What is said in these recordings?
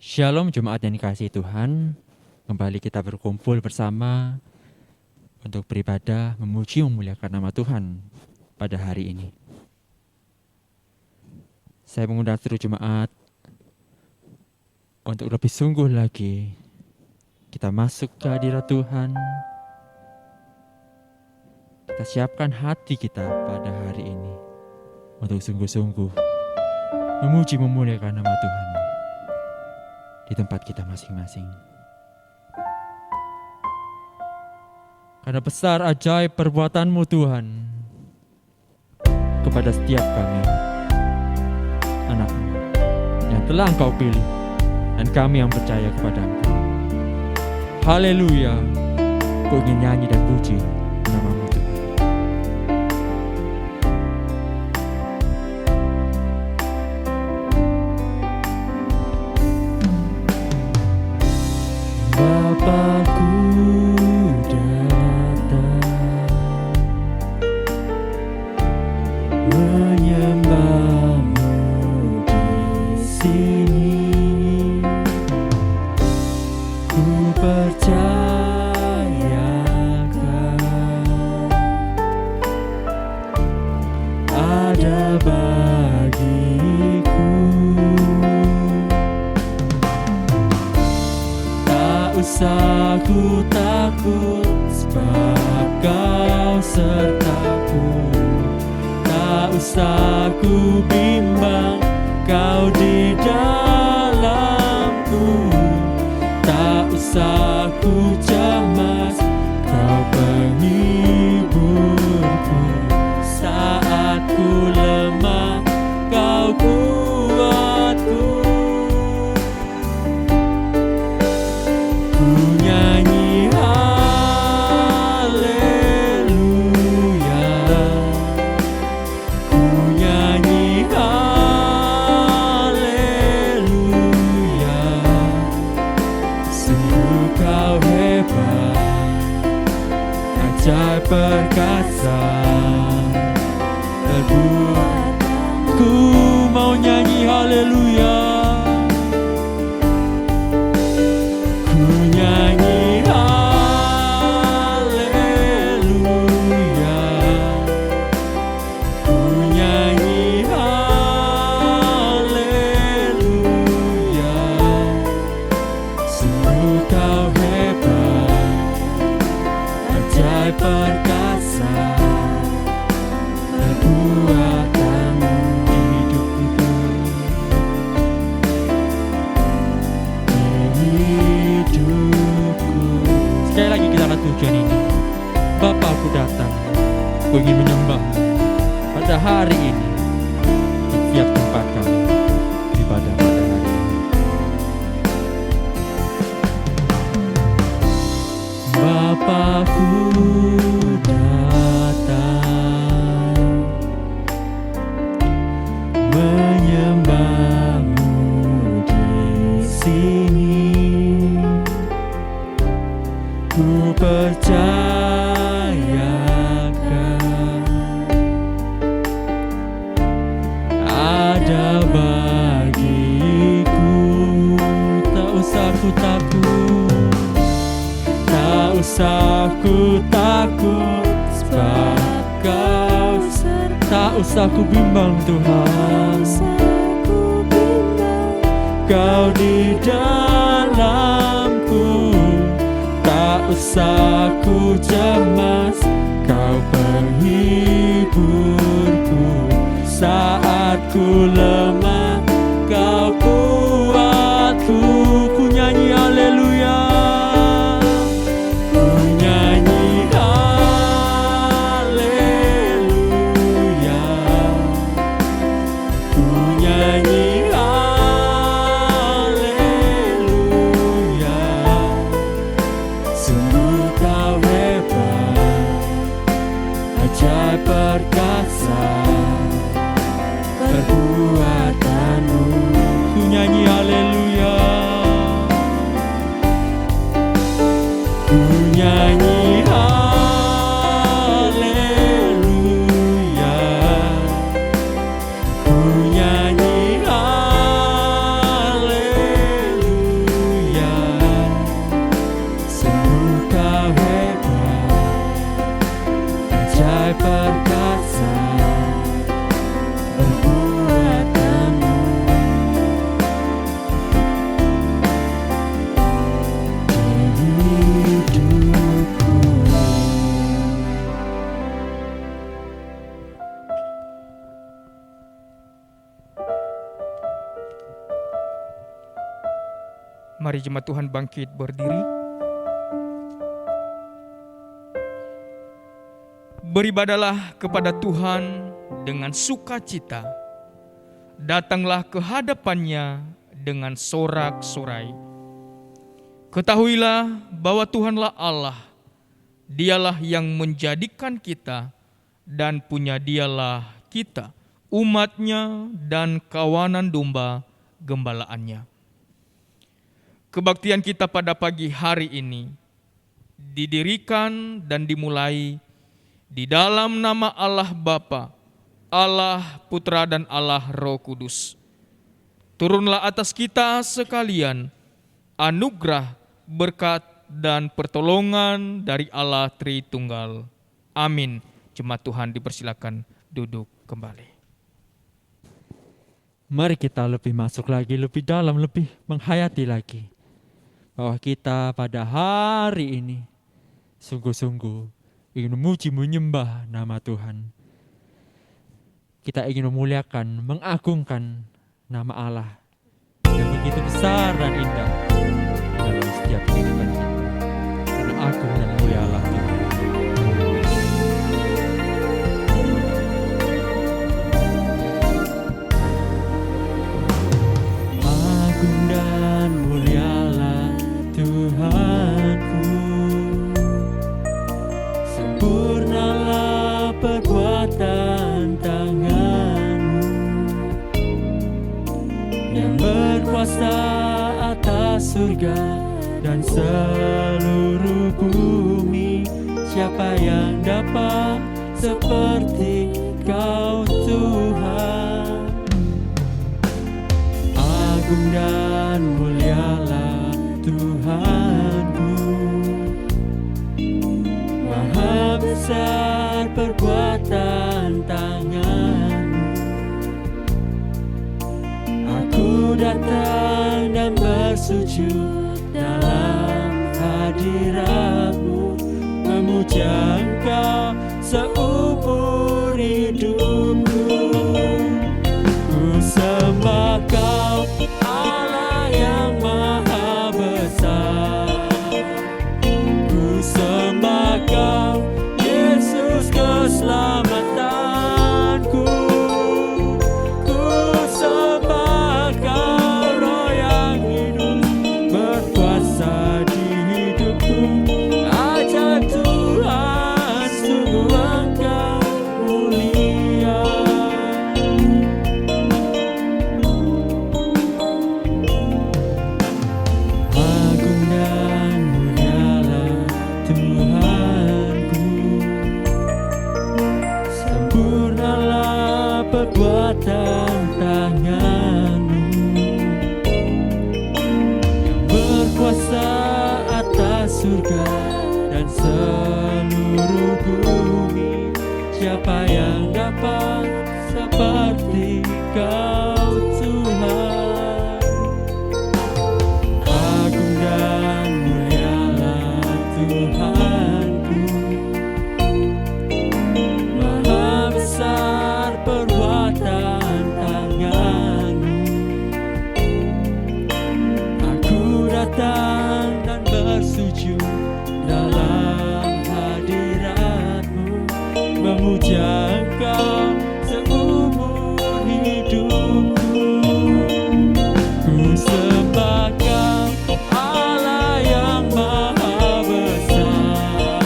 Shalom jemaat yang dikasihi Tuhan. Kembali kita berkumpul bersama untuk beribadah, memuji, memuliakan nama Tuhan pada hari ini. Saya mengundang seluruh jemaat untuk lebih sungguh lagi kita masuk ke hadirat Tuhan. Kita siapkan hati kita pada hari ini untuk sungguh-sungguh memuji, memuliakan nama Tuhan di tempat kita masing-masing. Karena besar ajaib perbuatan-Mu Tuhan kepada setiap kami, anak-Mu yang telah Engkau pilih, dan kami yang percaya kepada Engkau. Haleluya, ku ingin nyanyi dan puji nama-Mu Tuhan. Bapakku datang menyembah-Mu di sini. Ku percayakan ada bagiku. Tak usah ku takut, sebab Kau sertaku. Tak usah ku bimbang, Kau di dalamku. Tak usah ku cemas, Kau penghiburku. Saat ku lemah, Kau kuatku. Ku nyanyi haleluya, ku nyanyi haleluya. Sungguh Kau hebat, ajaib perkasa, terbuat. Ku mau nyanyi haleluya, ku nyanyi haleluya, ku nyanyi haleluya. Sungguh Kau hebat, ajaib perkasa, perbuatan-Mu di hidupku. Sekali lagi kita akan pujian ini. Bapakku datang, ku ingin menyembah pada hari ini di tiap tempat kami beribadah pada hari ini. Bapakku datang menyembah-Mu di sini. Ku percayakan ada bagiku. Tak usah ku takut, tak usah ku takut, sebab Kau. Tak usah ku bimbang Tuhan, Kau di dalamku. Tak usah ku cemas, Kau penghiburku. Saat ku lemah, Kau kuatku. Ku nyanyi haleluya, ku nyanyi haleluya, ku nyanyi haleluya. Sungguh Kau hebat, ajaib perkasa, perbuatan-Mu. Ku Mari jemaat Tuhan bangkit berdiri. Beribadalah kepada Tuhan dengan sukacita. Datanglah ke hadapannya dengan sorak-sorai. Ketahuilah bahwa Tuhanlah Allah. Dialah yang menjadikan kita dan punya Dialah kita, umatnya dan kawanan domba gembalaannya. Kebaktian kita pada pagi hari ini didirikan dan dimulai di dalam nama Allah Bapa, Allah Putra dan Allah Roh Kudus. Turunlah atas kita sekalian anugerah, berkat, dan pertolongan dari Allah Tritunggal. Amin. Jemaat Tuhan dipersilakan duduk kembali. Mari kita lebih masuk lagi, lebih dalam, lebih menghayati lagi bahwa kita pada hari ini sungguh-sungguh ingin memuji menyembah nama Tuhan. Kita ingin memuliakan, mengagungkan nama Allah yang begitu besar dan indah dalam setiap kehidupan kita. Karena agung dan mulia Allah Tuhan. Agung dan mulialah Tuhanku, sempurnalah perbuatan tangan-Mu yang berkuasa atas surga dan seluruh bumi. Siapa yang dapat seperti Kau Tuhan? Agung dan mulialah Tuhanku, Maha besar perbuatan tangan-Mu. Aku datang dan bersujud dalam hadirat-Mu, memuja Engkau seumur hidupku. Ku sembah Kau, Allah yang Maha Besar. Ku sembah Kau, Yesus keselamatanku. Ku sembah Kau, Roh yang hidup berkuasa di hidupku. Ajaib Tuhan, sungguh Engkau mulia. Agung dan mulialah Tuhanku, sempurnalah perbuatan tangan-Mu yang berkuasa atas surga dan seluruh bumi. Siapa yang dapat seperti Kau Tuhan? Agung dan mulialah Tuhanku, Maha besar perbuatan tangan-Mu. Aku datang dan bersujud dalam hadirat-Mu, memuja Engkau seumur hidupku. Ku sembah Kau, Allah yang Maha Besar.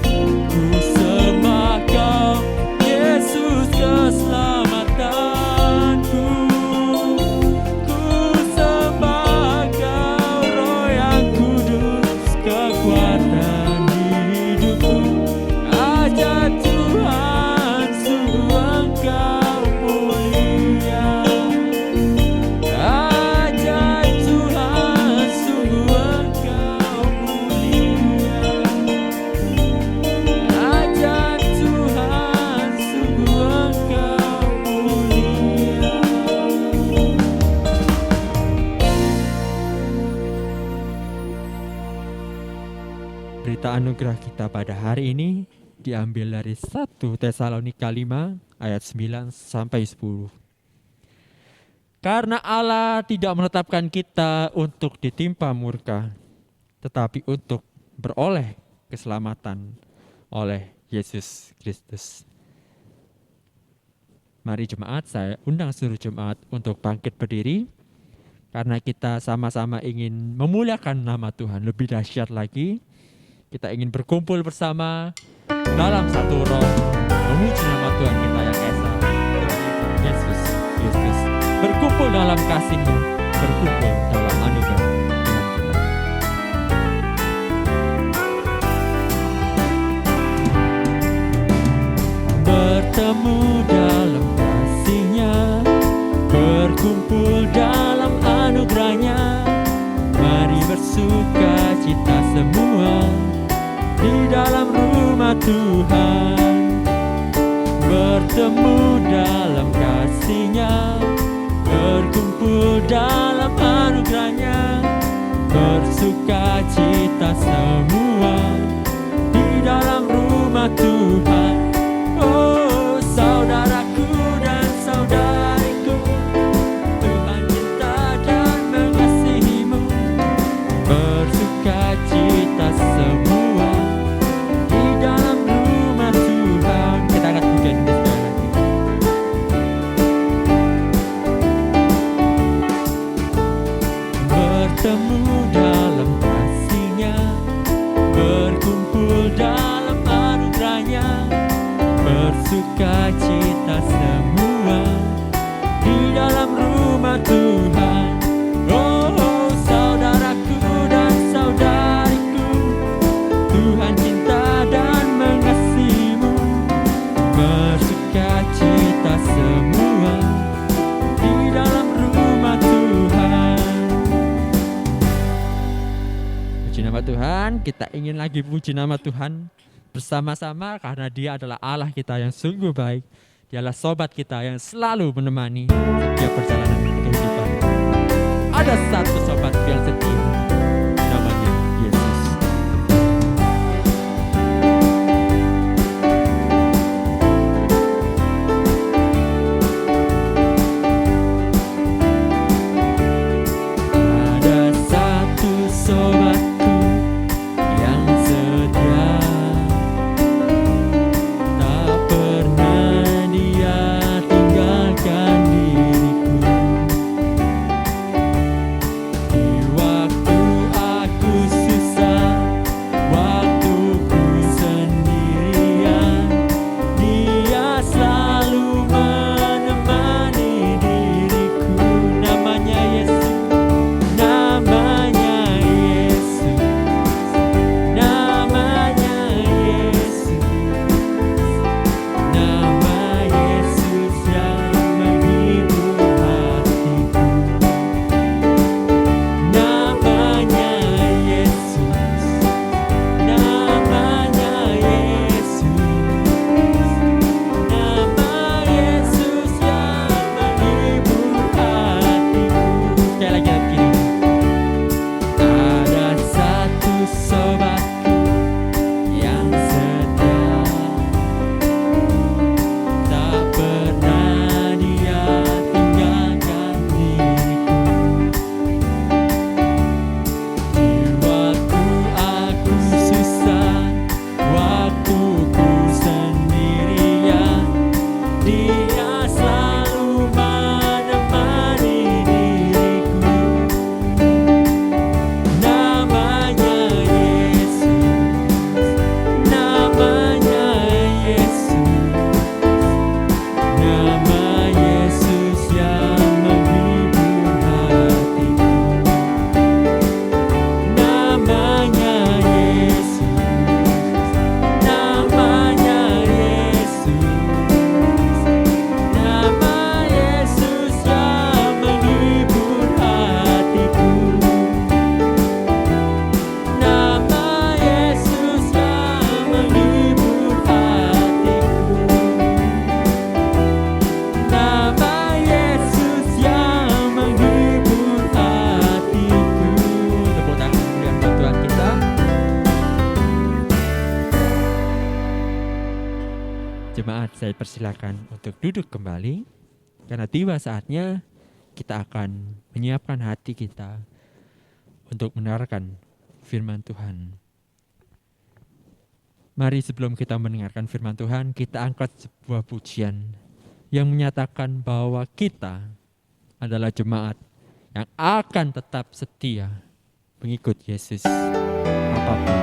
Ku sembah Kau, Yesus keselamatanku. Ku sembah Kau, Roh yang kudus, kekuatan di hidupku. Ajaib Tuhan, sungguh Engkau mulia. Ajaib Tuhan, sungguh Engkau mulia. Ajaib Tuhan, sungguh Engkau mulia. Berita anugerah kita pada hari ini diambil dari 1 Tesalonika 5 ayat 9 sampai 10. Karena Allah tidak menetapkan kita untuk ditimpa murka, tetapi untuk beroleh keselamatan oleh Yesus Kristus. Mari jemaat, saya undang seluruh jemaat untuk bangkit berdiri, karena kita sama-sama ingin memuliakan nama Tuhan lebih dahsyat lagi. Kita ingin berkumpul bersama dalam satu roh, memuji nama Tuhan kita yang esa, Yesus Kristus. Berkumpul dalam kasih-Nya, berkumpul dalam anugerah Tuhan kita. Bertemu dalam kasih-Nya, berkumpul dalam anugerah-Nya. Mari bersuka cita semua di dalam rumah Tuhan. Bertemu dalam kasih-Nya, berkumpul dalam anugerah-Nya. Bersuka cita semua di dalam rumah Tuhan. Oh, saudaraku dan saudariku, Tuhan cinta dan mengasihimu. Bersuka cita semua di dalam rumah Tuhan. Kita angkat pujian ini sekali lagi. Bertemu dalam kasih-Nya, berkumpul dalam anugerah-Nya. Bersuka cita semua di dalam rumah Tuhan. Oh, saudaraku dan saudariku, Tuhan cinta dan mengasihimu. Bersuka cita semua di dalam rumah Tuhan. Puji nama Tuhan, kita ingin lagi puji nama Tuhan bersama-sama karena Dia adalah Allah kita yang sungguh baik. Dialah sobat kita yang selalu menemani setiap perjalanan kehidupan. Ada satu sobat yang setia, namanya Yesus. Ada satu sobatku yang setia, tak pernah Dia tinggalkan diriku. Di waktu aku susah, waktu ku sendirian, Dia selalu menemani diriku. Namanya Yesus, namanya Yesus, namanya Yesus, nama Yesus yang menghibur hatiku. Namanya Yesus, namanya Yesus, nama Yesus yang menghibur hatiku. Sekali lagi lihat kiri. Ada satu sobatku yang setia, tak pernah Dia tinggalkan diriku. Di waktu aku susah, waktu ku sendirian, Dia selalu menemani diriku. Namanya Yesus, namanya Yesus, nama Yesus yang menghibur hatiku. Namanya Yesus, namanya Yesus, nama Yesus yang menghibur hatiku. Nama Yesus yang menghibur hatiku. Nama Yesus yang menghibur hatiku. Tepuk tangan kemuliaan buat Tuhan kita. Jemaat, saya persilakan untuk duduk kembali karena tiba saatnya kita akan menyiapkan hati kita untuk mendengarkan firman Tuhan. Mari sebelum kita mendengarkan firman Tuhan, kita angkat sebuah pujian yang menyatakan bahwa kita adalah jemaat yang akan tetap setia mengikut Yesus apapun.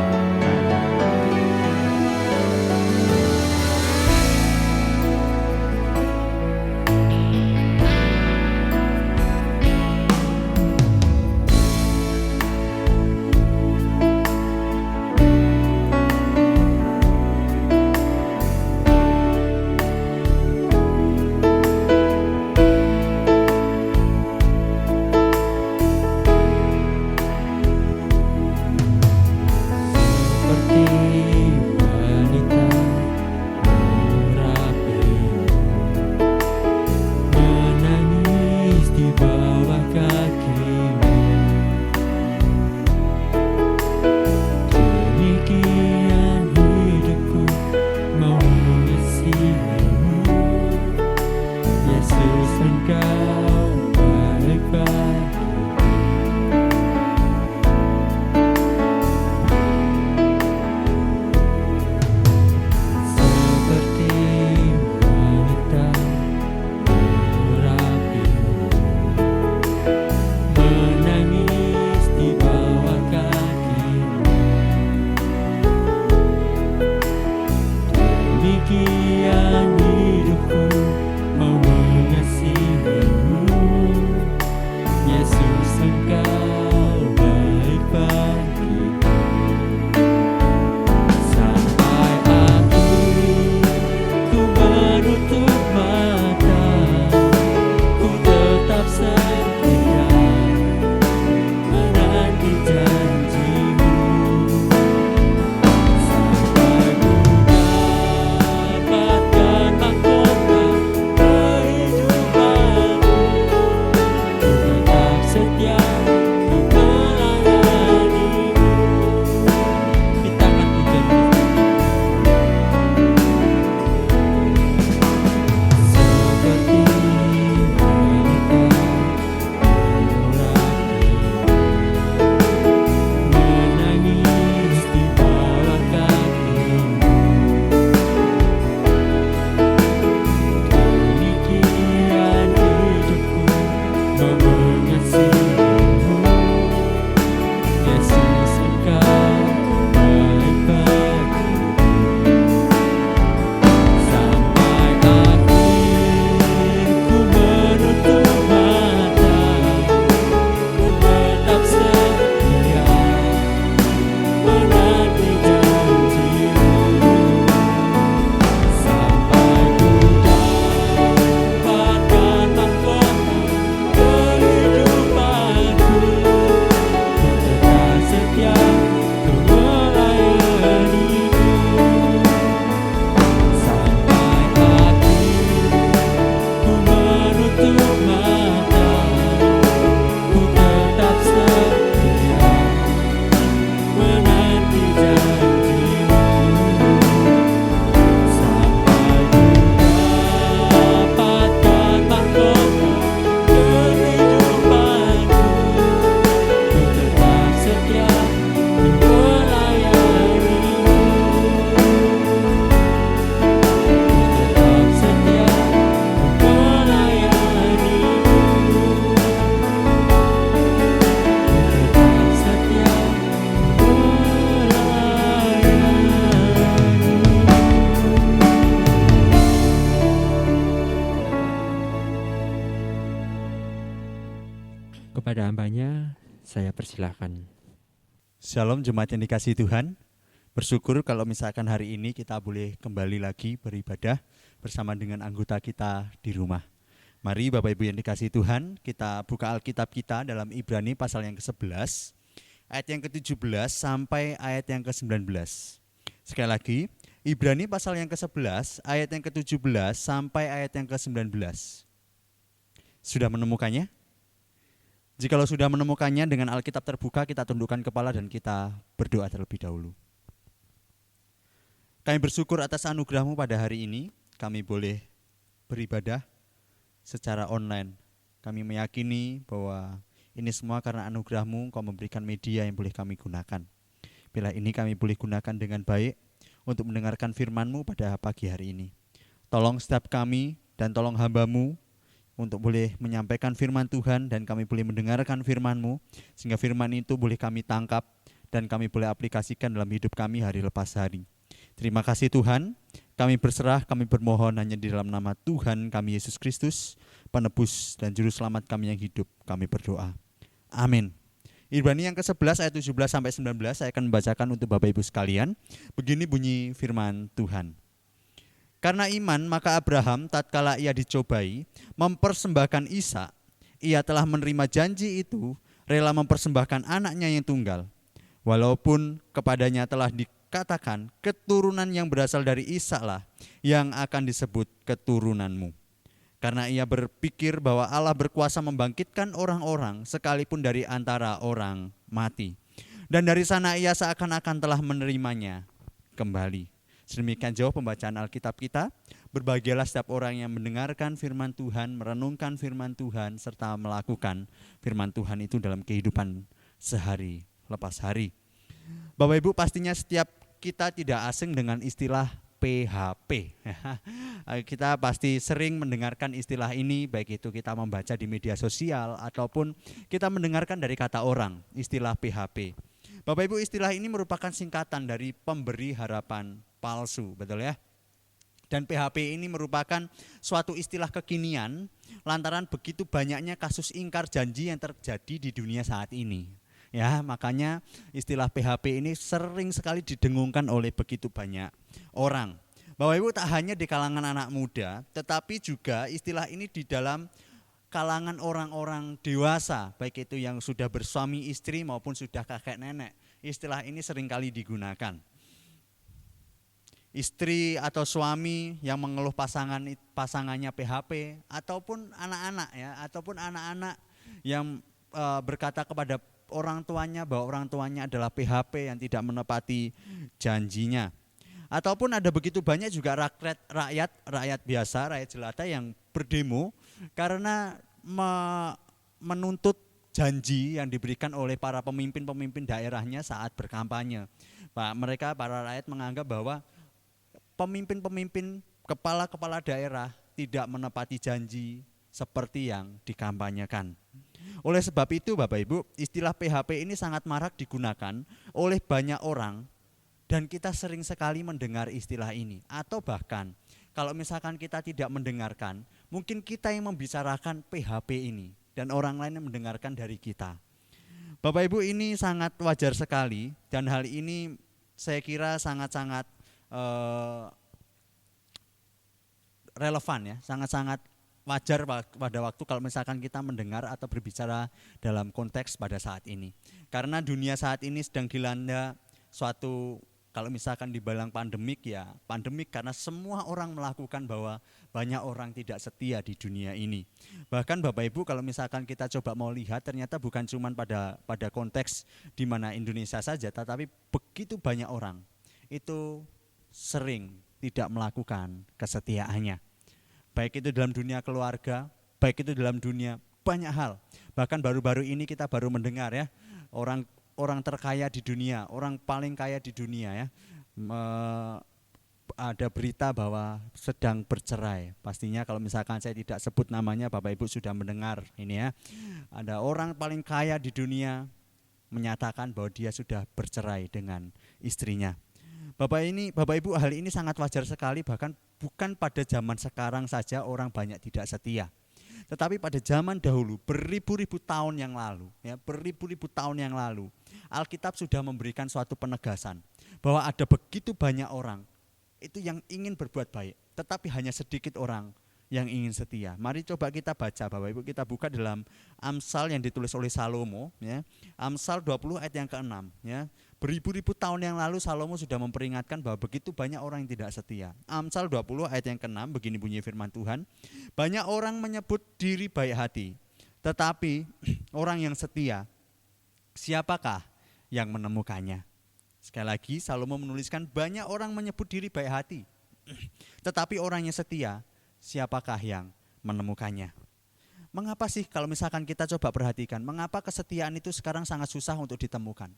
Kepada hambanya, saya persilahkan. Shalom jemaat yang dikasihi Tuhan. Bersyukur kalau misalkan hari ini kita boleh kembali lagi beribadah bersama dengan anggota kita di rumah. Mari Bapak Ibu yang dikasihi Tuhan, kita buka Alkitab kita dalam Ibrani pasal yang ke-11, ayat yang ke-17 sampai ayat yang ke-19. Sekali lagi, Ibrani pasal yang ke-11, ayat yang ke-17 sampai ayat yang ke-19. Sudah menemukannya? Jikalau sudah menemukannya, dengan Alkitab terbuka kita tundukkan kepala dan kita berdoa terlebih dahulu. Kami bersyukur atas anugerah-Mu pada hari ini, kami boleh beribadah secara online. Kami meyakini bahwa ini semua karena anugerah-Mu, Engkau memberikan media yang boleh kami gunakan. Bila ini kami boleh gunakan dengan baik untuk mendengarkan firman-Mu pada pagi hari ini. Tolong setiap kami dan tolong hamba-Mu untuk boleh menyampaikan firman Tuhan dan kami boleh mendengarkan firman-Mu, sehingga firman itu boleh kami tangkap dan kami boleh aplikasikan dalam hidup kami hari lepas hari. Terima kasih Tuhan, kami berserah, kami bermohon hanya di dalam nama Tuhan kami Yesus Kristus, penebus dan juru selamat kami yang hidup, kami berdoa. Amin. Ibrani yang ke-11 ayat 17 sampai 19 saya akan membacakan untuk Bapak Ibu sekalian. Begini bunyi firman Tuhan. Karena iman maka Abraham tatkala ia dicobai mempersembahkan Ishak, ia telah menerima janji itu, rela mempersembahkan anaknya yang tunggal. Walaupun kepadanya telah dikatakan keturunan yang berasal dari Ishak lah yang akan disebut keturunanmu. Karena ia berpikir bahwa Allah berkuasa membangkitkan orang-orang sekalipun dari antara orang mati. Dan dari sana ia seakan-akan telah menerimanya kembali. Sedemikian jauh pembacaan Alkitab kita. Berbahagialah setiap orang yang mendengarkan firman Tuhan, merenungkan firman Tuhan, serta melakukan firman Tuhan itu dalam kehidupan sehari lepas hari. Bapak Ibu, pastinya setiap kita tidak asing dengan istilah PHP. Kita pasti sering mendengarkan istilah ini, baik itu kita membaca di media sosial ataupun kita mendengarkan dari kata orang, istilah PHP. Bapak Ibu, istilah ini merupakan singkatan dari pemberi harapan palsu, betul ya? Dan PHP ini merupakan suatu istilah kekinian lantaran begitu banyaknya kasus ingkar janji yang terjadi di dunia saat ini. Ya, makanya istilah PHP ini sering sekali didengungkan oleh begitu banyak orang. Bapak Ibu, tak hanya di kalangan anak muda, tetapi juga istilah ini di dalam kalangan orang-orang dewasa, baik itu yang sudah bersuami istri maupun sudah kakek nenek. Istilah ini seringkali digunakan. Istri atau suami yang mengeluh pasangannya PHP, ataupun anak-anak ya, ataupun anak-anak yang berkata kepada orang tuanya bahwa orang tuanya adalah PHP yang tidak menepati janjinya. Ataupun ada begitu banyak juga rakyat biasa, rakyat jelata yang berdemo karena menuntut janji yang diberikan oleh para pemimpin-pemimpin daerahnya saat berkampanye. Mereka para rakyat menganggap bahwa pemimpin-pemimpin kepala-kepala daerah tidak menepati janji seperti yang dikampanyekan. Oleh sebab itu Bapak Ibu, istilah PHP ini sangat marak digunakan oleh banyak orang dan kita sering sekali mendengar istilah ini. Atau bahkan kalau misalkan kita tidak mendengarkan, mungkin kita yang membicarakan PHP ini dan orang lain yang mendengarkan dari kita. Bapak Ibu, ini sangat wajar sekali dan hal ini saya kira sangat-sangat relevan ya, sangat-sangat wajar pada waktu kalau misalkan kita mendengar atau berbicara dalam konteks pada saat ini. Karena dunia saat ini sedang dilanda suatu, kalau misalkan dibilang pandemik ya pandemik karena semua orang melakukan bahwa banyak orang tidak setia di dunia ini. Bahkan Bapak Ibu, kalau misalkan kita coba mau lihat, ternyata bukan cuma pada konteks di mana Indonesia saja, tetapi begitu banyak orang itu sering tidak melakukan kesetiaannya. Baik itu dalam dunia keluarga, baik itu dalam dunia banyak hal. Bahkan baru-baru ini kita baru mendengar ya, orang terkaya di dunia, orang paling kaya di dunia ya, ada berita bahwa sedang bercerai. Pastinya kalau misalkan saya tidak sebut namanya, Bapak Ibu sudah mendengar ini ya. Ada orang paling kaya di dunia menyatakan bahwa dia sudah bercerai dengan istrinya. Bapak Ibu, hal ini sangat wajar sekali, bahkan bukan pada zaman sekarang saja orang banyak tidak setia. Tetapi pada zaman dahulu, beribu-ribu tahun yang lalu, Alkitab sudah memberikan suatu penegasan bahwa ada begitu banyak orang itu yang ingin berbuat baik, tetapi hanya sedikit orang yang ingin setia. Mari coba kita baca, Bapak Ibu, kita buka dalam Amsal yang ditulis oleh Salomo ya. Amsal 20 ayat yang ke-6 ya. Beribu-ribu tahun yang lalu Salomo sudah memperingatkan bahwa begitu banyak orang yang tidak setia. Amsal 20 ayat yang ke-6 begini bunyi firman Tuhan. Banyak orang menyebut diri baik hati, tetapi orang yang setia, siapakah yang menemukannya? Sekali lagi Salomo menuliskan banyak orang menyebut diri baik hati, tetapi orang yang setia, siapakah yang menemukannya? Mengapa sih kalau misalkan kita coba perhatikan, mengapa kesetiaan itu sekarang sangat susah untuk ditemukan?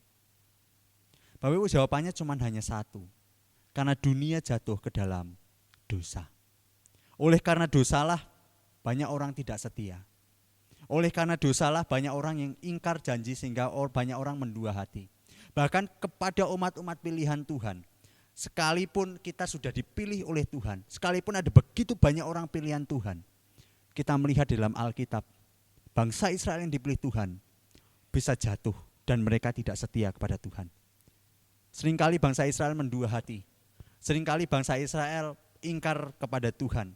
Bapak Ibu, jawabannya cuma hanya satu. Karena dunia jatuh ke dalam dosa. Oleh karena dosalah banyak orang tidak setia. Oleh karena dosalah banyak orang yang ingkar janji sehingga banyak orang mendua hati. Bahkan kepada umat-umat pilihan Tuhan, sekalipun kita sudah dipilih oleh Tuhan, sekalipun ada begitu banyak orang pilihan Tuhan, kita melihat dalam Alkitab, bangsa Israel yang dipilih Tuhan bisa jatuh dan mereka tidak setia kepada Tuhan. Seringkali bangsa Israel mendua hati, seringkali bangsa Israel ingkar kepada Tuhan.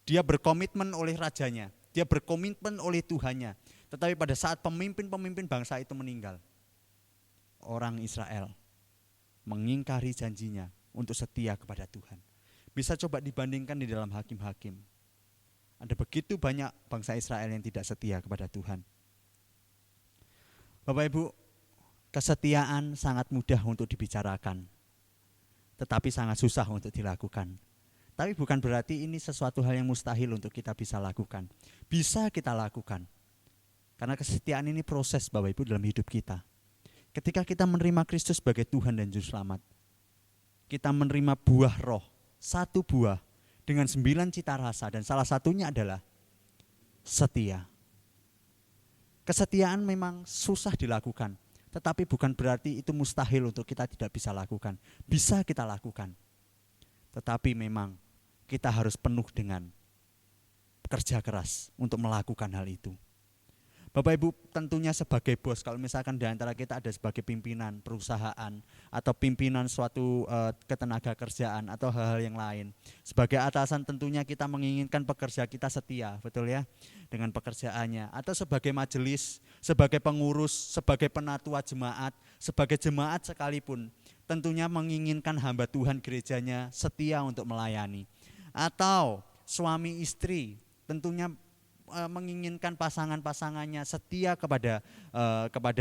Dia berkomitmen oleh rajanya, dia berkomitmen oleh Tuhannya. Tetapi pada saat pemimpin-pemimpin bangsa itu meninggal, orang Israel mengingkari janjinya untuk setia kepada Tuhan. Bisa coba dibandingkan di dalam Hakim-Hakim. Ada begitu banyak bangsa Israel yang tidak setia kepada Tuhan. Bapak Ibu, kesetiaan sangat mudah untuk dibicarakan, tetapi sangat susah untuk dilakukan. Tapi bukan berarti ini sesuatu hal yang mustahil untuk kita bisa lakukan. Bisa kita lakukan. Karena kesetiaan ini proses Bapak Ibu dalam hidup kita. Ketika kita menerima Kristus sebagai Tuhan dan Juru Selamat, kita menerima buah roh, satu buah dengan 9 cita rasa, dan salah satunya adalah setia. Kesetiaan memang susah dilakukan, tetapi bukan berarti itu mustahil untuk kita tidak bisa lakukan. Bisa kita lakukan, tetapi memang kita harus penuh dengan kerja keras untuk melakukan hal itu. Bapak Ibu, tentunya sebagai bos, kalau misalkan di antara kita ada sebagai pimpinan perusahaan atau pimpinan suatu ketenaga kerjaan atau hal-hal yang lain, sebagai atasan tentunya kita menginginkan pekerja kita setia, betul ya, dengan pekerjaannya. Atau sebagai majelis, sebagai pengurus, sebagai penatua jemaat, sebagai jemaat sekalipun, tentunya menginginkan hamba Tuhan gerejanya setia untuk melayani. Atau suami istri tentunya menginginkan pasangan-pasangannya setia kepada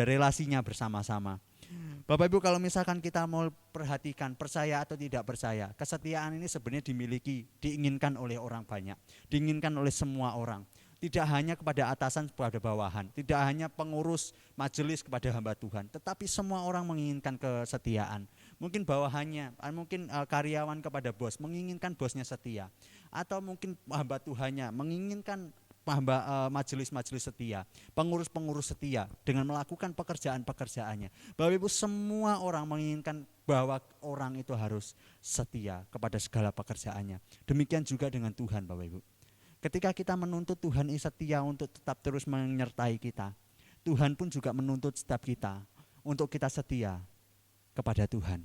relasinya bersama-sama. Bapak Ibu, kalau misalkan kita mau perhatikan percaya atau tidak percaya, kesetiaan ini sebenarnya diinginkan oleh orang banyak, diinginkan oleh semua orang. Tidak hanya kepada atasan kepada bawahan, tidak hanya pengurus majelis kepada hamba Tuhan, tetapi semua orang menginginkan kesetiaan. Mungkin bawahannya, mungkin karyawan kepada bos, menginginkan bosnya setia. Atau mungkin hamba Tuhannya menginginkan hamba majelis-majelis setia, pengurus-pengurus setia dengan melakukan pekerjaan-pekerjaannya. Bapak Ibu, semua orang menginginkan bahwa orang itu harus setia kepada segala pekerjaannya. Demikian juga dengan Tuhan, Bapak Ibu. Ketika kita menuntut Tuhan setia untuk tetap terus menyertai kita, Tuhan pun juga menuntut setiap kita untuk kita setia kepada Tuhan.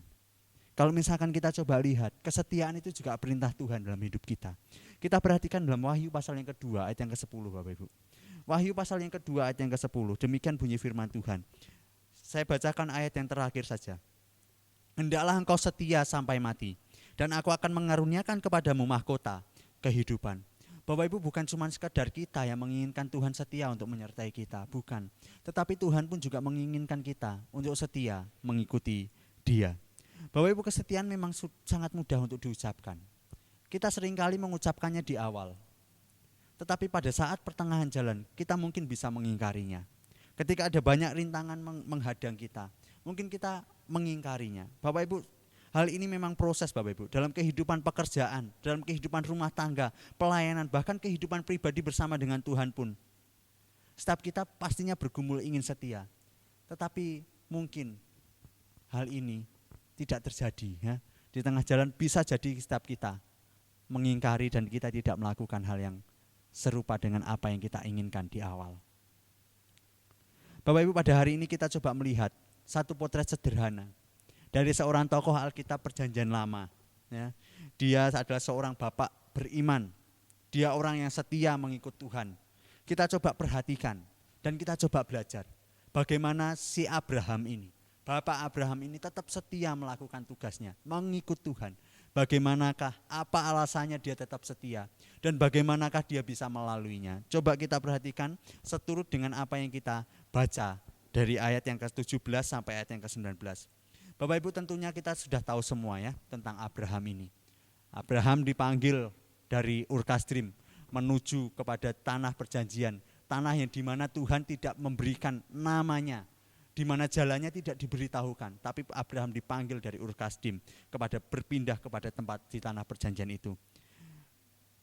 Kalau misalkan kita coba lihat, kesetiaan itu juga perintah Tuhan dalam hidup kita. Kita perhatikan dalam Wahyu pasal yang kedua ayat yang ke-10, Bapak Ibu. Wahyu pasal yang kedua ayat yang ke-10, demikian bunyi firman Tuhan. Saya bacakan ayat yang terakhir saja. Hendaklah engkau setia sampai mati, dan aku akan mengaruniakan kepadamu mahkota kehidupan. Bapak Ibu, bukan cuma sekedar kita yang menginginkan Tuhan setia untuk menyertai kita, bukan. Tetapi Tuhan pun juga menginginkan kita untuk setia mengikuti Dia. Bapak Ibu, kesetiaan memang sangat mudah untuk diucapkan. Kita seringkali mengucapkannya di awal. Tetapi pada saat pertengahan jalan, kita mungkin bisa mengingkarinya. Ketika ada banyak rintangan menghadang kita, mungkin kita mengingkarinya. Bapak Ibu, hal ini memang proses Bapak Ibu. Dalam kehidupan pekerjaan, dalam kehidupan rumah tangga, pelayanan, bahkan kehidupan pribadi bersama dengan Tuhan pun. Setiap kita pastinya bergumul ingin setia. Tetapi mungkin hal ini tidak terjadi, ya. Di tengah jalan bisa jadi setiap kita mengingkari dan kita tidak melakukan hal yang serupa dengan apa yang kita inginkan di awal. Bapak Ibu, pada hari ini kita coba melihat satu potret sederhana dari seorang tokoh Alkitab Perjanjian Lama, ya. Dia adalah seorang bapak beriman. Dia orang yang setia mengikut Tuhan. Kita coba perhatikan dan kita coba belajar bagaimana si Abraham ini, Bapak Abraham ini tetap setia melakukan tugasnya, mengikut Tuhan. Bagaimanakah, apa alasannya dia tetap setia, dan bagaimanakah dia bisa melaluinya. Coba kita perhatikan seturut dengan apa yang kita baca dari ayat yang ke-17 sampai ayat yang ke-19. Bapak Ibu, tentunya kita sudah tahu semua ya tentang Abraham ini. Abraham dipanggil dari Ur Kasdim menuju kepada tanah perjanjian, tanah yang dimana Tuhan tidak memberikan namanya, di mana jalannya tidak diberitahukan, tapi Abraham dipanggil dari Ur Kasdim kepada berpindah kepada tempat di tanah perjanjian itu.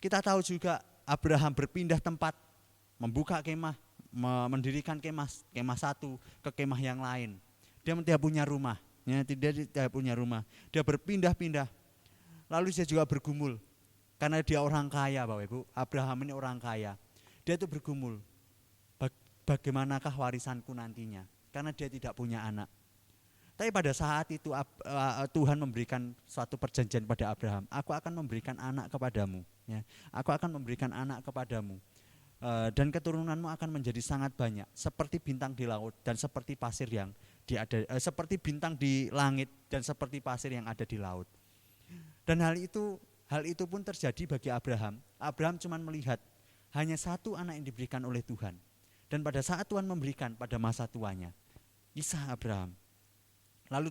Kita tahu juga Abraham berpindah tempat, membuka kemah, mendirikan kemah satu ke kemah yang lain. Dia tidak punya rumah, ya, tidak punya rumah. Dia berpindah-pindah. Lalu dia juga bergumul, karena dia orang kaya, Bapak Ibu. Abraham ini orang kaya. Dia itu bergumul, bagaimanakah warisanku nantinya? Karena dia tidak punya anak. Tapi pada saat itu Tuhan memberikan suatu perjanjian pada Abraham. Aku akan memberikan anak kepadamu. Ya. Aku akan memberikan anak kepadamu. Dan keturunanmu akan menjadi sangat banyak. Seperti bintang di laut dan seperti pasir yang seperti bintang di langit dan seperti pasir yang ada di laut. Dan hal itu pun terjadi bagi Abraham. Abraham cuma melihat hanya satu anak yang diberikan oleh Tuhan. Dan pada saat Tuhan memberikan pada masa tuanya, Ishak Abraham. Lalu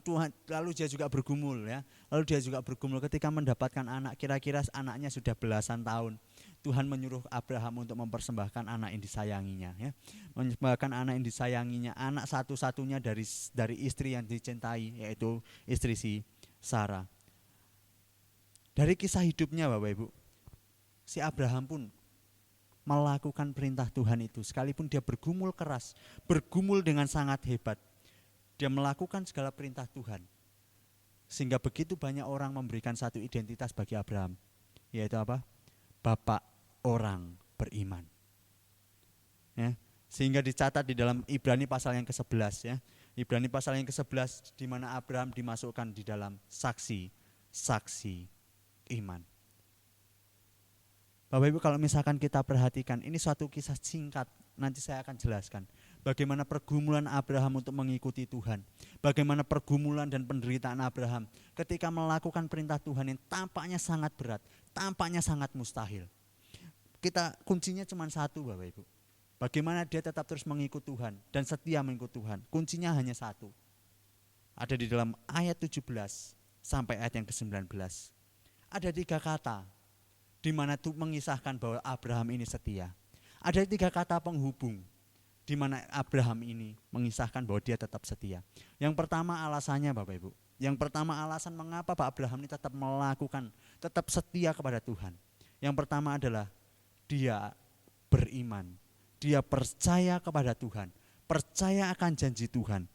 dia juga bergumul, ya. Lalu dia juga bergumul ketika mendapatkan anak, kira-kira anaknya sudah belasan tahun. Tuhan menyuruh Abraham untuk mempersembahkan anak yang disayanginya, ya. Mempersembahkan anak yang disayanginya, anak satu-satunya dari istri yang dicintai, yaitu istri si Sarah. Dari kisah hidupnya, Bapak Ibu, si Abraham pun melakukan perintah Tuhan itu, sekalipun dia bergumul keras, bergumul dengan sangat hebat. Dia melakukan segala perintah Tuhan. Sehingga begitu banyak orang memberikan satu identitas bagi Abraham, yaitu apa? Bapak orang beriman. Ya, sehingga dicatat di dalam Ibrani pasal yang ke-11, ya. Ibrani pasal yang ke-11 di mana Abraham dimasukkan di dalam saksi iman. Bapak Ibu, kalau misalkan kita perhatikan, ini suatu kisah singkat, nanti saya akan jelaskan bagaimana pergumulan Abraham untuk mengikuti Tuhan, bagaimana pergumulan dan penderitaan Abraham ketika melakukan perintah Tuhan yang tampaknya sangat berat, tampaknya sangat mustahil. Kuncinya cuma satu, Bapak Ibu, bagaimana dia tetap terus mengikut Tuhan dan setia mengikut Tuhan. Kuncinya hanya satu, ada di dalam ayat 17 sampai ayat yang ke-19. Ada 3 kata di mana itu mengisahkan bahwa Abraham ini setia. Ada 3 kata penghubung di mana Abraham ini mengisahkan bahwa dia tetap setia. Yang pertama alasannya, Bapak Ibu. Yang pertama alasan mengapa Pak Abraham ini tetap setia kepada Tuhan. Yang pertama adalah dia beriman. Dia percaya kepada Tuhan, percaya akan janji Tuhan,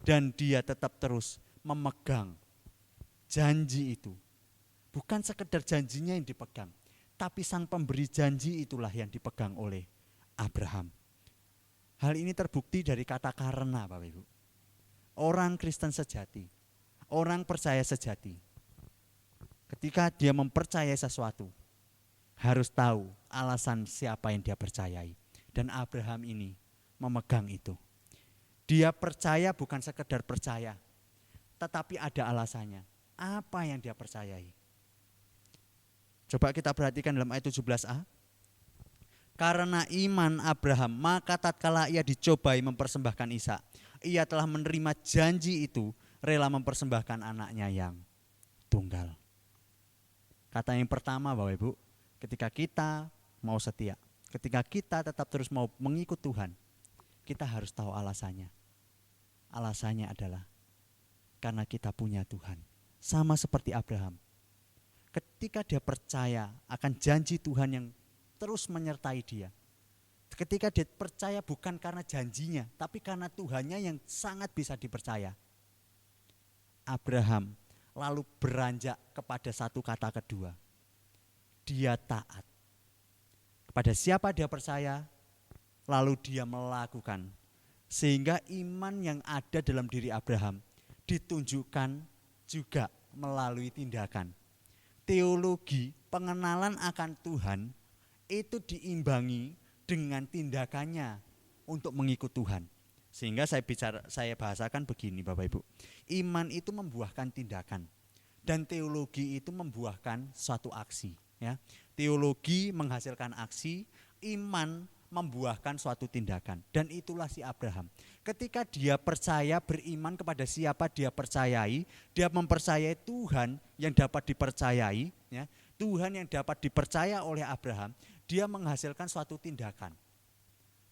dan dia tetap terus memegang janji itu. Bukan sekedar janjinya yang dipegang, tapi sang pemberi janji itulah yang dipegang oleh Abraham. Hal ini terbukti dari kata karena, Bapak Ibu. Orang Kristen sejati, orang percaya sejati, ketika dia mempercayai sesuatu, harus tahu alasan siapa yang dia percayai. Dan Abraham ini memegang itu. Dia percaya bukan sekedar percaya, tetapi ada alasannya. Apa yang dia percayai? Coba kita perhatikan dalam ayat 17a. Karena iman Abraham, maka tatkala ia dicobai mempersembahkan Ishak, ia telah menerima janji itu, rela mempersembahkan anaknya yang tunggal. Kata yang pertama, Bapak Ibu, ketika kita mau setia, ketika kita tetap terus mau mengikut Tuhan, kita harus tahu alasannya. Alasannya adalah karena kita punya Tuhan. Sama seperti Abraham. Ketika dia percaya akan janji Tuhan yang terus menyertai dia. Ketika dia percaya bukan karena janjinya, tapi karena Tuhannya yang sangat bisa dipercaya. Abraham lalu beranjak kepada satu kata kedua. Dia taat. Kepada siapa dia percaya, lalu dia melakukan. Sehingga iman yang ada dalam diri Abraham ditunjukkan juga melalui tindakan. Teologi pengenalan akan Tuhan itu diimbangi dengan tindakannya untuk mengikut Tuhan. Sehingga saya bahasakan begini, Bapak Ibu. Iman itu membuahkan tindakan dan teologi itu membuahkan suatu aksi, ya. Teologi menghasilkan aksi, iman membuahkan suatu tindakan. Dan itulah si Abraham. Ketika dia percaya, beriman kepada siapa dia percayai, dia mempercayai Tuhan yang dapat dipercayai, ya. Tuhan yang dapat dipercaya oleh Abraham, dia menghasilkan suatu tindakan.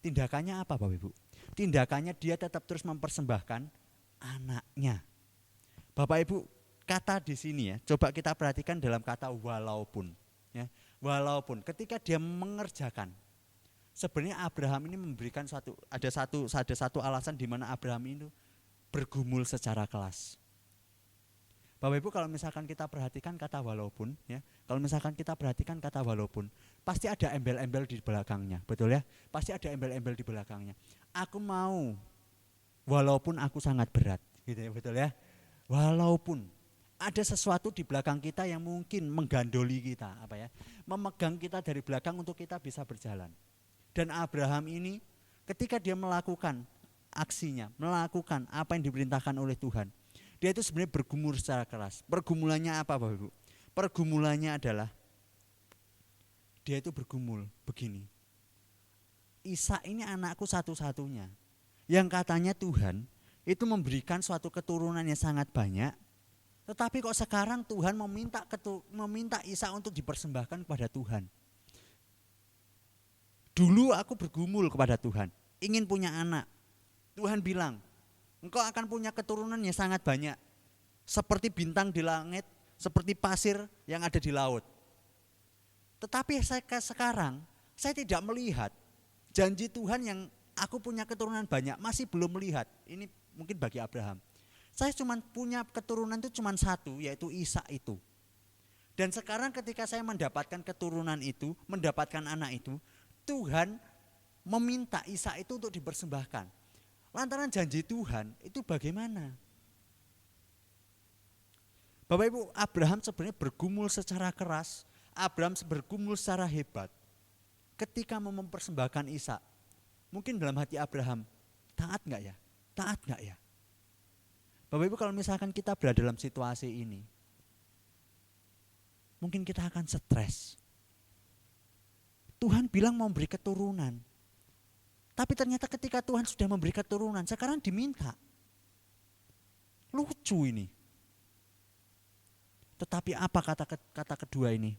tindakannya apa Bapak Ibu? Tindakannya dia tetap terus mempersembahkan anaknya. Bapak Ibu, kata di sini ya, coba kita perhatikan dalam kata walaupun. Ya, walaupun ketika dia mengerjakan, sebenarnya Abraham ini memberikan ada satu alasan di mana Abraham itu bergumul secara kelas. Bapak Ibu, kalau misalkan kita perhatikan kata walaupun, ya, kalau misalkan kita perhatikan kata walaupun, pasti ada embel-embel di belakangnya, betul ya? Pasti ada embel-embel di belakangnya. Aku mau, walaupun aku sangat berat, gitu ya, betul ya? Walaupun ada sesuatu di belakang kita yang mungkin menggandoli kita, memegang kita dari belakang untuk kita bisa berjalan. Dan Abraham ini, ketika dia melakukan aksinya, melakukan apa yang diperintahkan oleh Tuhan, dia itu sebenarnya bergumul secara keras. Pergumulannya apa Bapak Ibu? Pergumulannya adalah dia itu bergumul begini. Ishak ini anakku satu-satunya. Yang katanya Tuhan itu memberikan suatu keturunan yang sangat banyak. Tetapi kok sekarang Tuhan meminta Ishak untuk dipersembahkan kepada Tuhan. Dulu aku bergumul kepada Tuhan, ingin punya anak. Tuhan bilang, engkau akan punya keturunan yang sangat banyak, seperti bintang di langit, seperti pasir yang ada di laut. Tetapi sekarang saya tidak melihat janji Tuhan yang aku punya keturunan banyak, masih belum melihat. Ini mungkin bagi Abraham. Saya cuma punya keturunan itu cuma satu, yaitu Ishak itu. Dan sekarang ketika saya mendapatkan keturunan itu, mendapatkan anak itu, Tuhan meminta Ishak itu untuk dipersembahkan. Lantaran janji Tuhan itu bagaimana? Bapak Ibu, Abraham sebenarnya bergumul secara keras, Abraham bergumul secara hebat. Ketika mau mempersembahkan Ishak, mungkin dalam hati Abraham, taat enggak ya? Taat enggak ya? Bapak Ibu, kalau misalkan kita berada dalam situasi ini, mungkin kita akan stres. Tuhan bilang mau memberi keturunan. Tapi ternyata ketika Tuhan sudah memberi keturunan, sekarang diminta. Lucu ini. Tetapi apa kata kedua ini?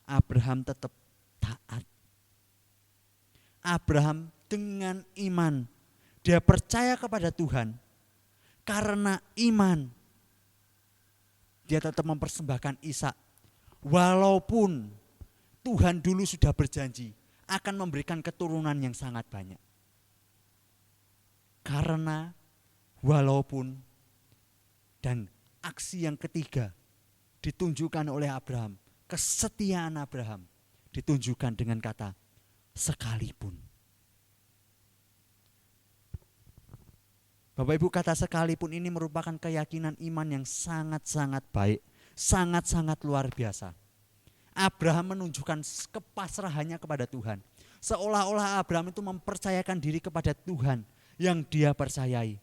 Abraham tetap taat. Abraham dengan iman, dia percaya kepada Tuhan. Karena iman, dia tetap mempersembahkan Ishak. Walaupun Tuhan dulu sudah berjanji akan memberikan keturunan yang sangat banyak. Karena walaupun, dan aksi yang ketiga ditunjukkan oleh Abraham, kesetiaan Abraham ditunjukkan dengan kata sekalipun. Bapak Ibu, kata sekalipun ini merupakan keyakinan iman yang sangat-sangat baik, sangat-sangat luar biasa. Abraham menunjukkan kepasrahannya kepada Tuhan. Seolah-olah Abraham itu mempercayakan diri kepada Tuhan yang dia percayai.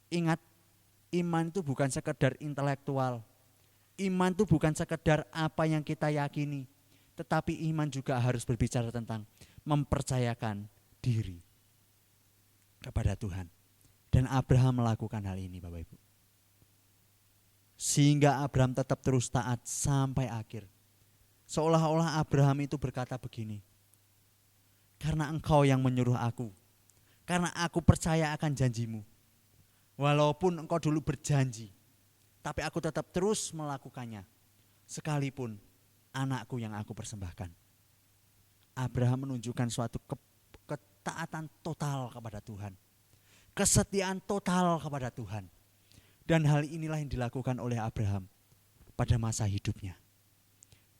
Ingat, iman itu bukan sekedar intelektual. Iman itu bukan sekedar apa yang kita yakini. Tetapi iman juga harus berbicara tentang mempercayakan diri kepada Tuhan. Dan Abraham melakukan hal ini Bapak Ibu. Sehingga Abraham tetap terus taat sampai akhir. Seolah-olah Abraham itu berkata begini, karena engkau yang menyuruh aku, karena aku percaya akan janjimu. Walaupun engkau dulu berjanji, tapi aku tetap terus melakukannya. Sekalipun anakku yang aku persembahkan. Abraham menunjukkan suatu ketaatan total kepada Tuhan. Kesetiaan total kepada Tuhan. Dan hal inilah yang dilakukan oleh Abraham pada masa hidupnya.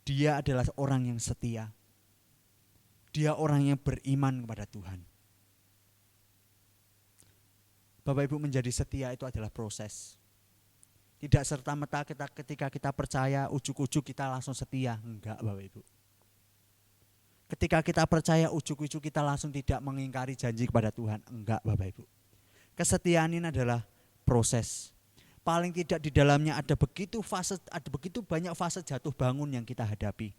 Dia adalah orang yang setia. Dia orang yang beriman kepada Tuhan. Bapak Ibu, menjadi setia itu adalah proses. Tidak serta-merta ketika kita percaya ujuk-ujuk kita langsung setia. Enggak Bapak Ibu. Ketika kita percaya ujuk-ujuk kita langsung tidak mengingkari janji kepada Tuhan. Enggak Bapak Ibu. Kesetiaan ini adalah proses. Paling tidak di dalamnya ada begitu banyak fase jatuh bangun yang kita hadapi.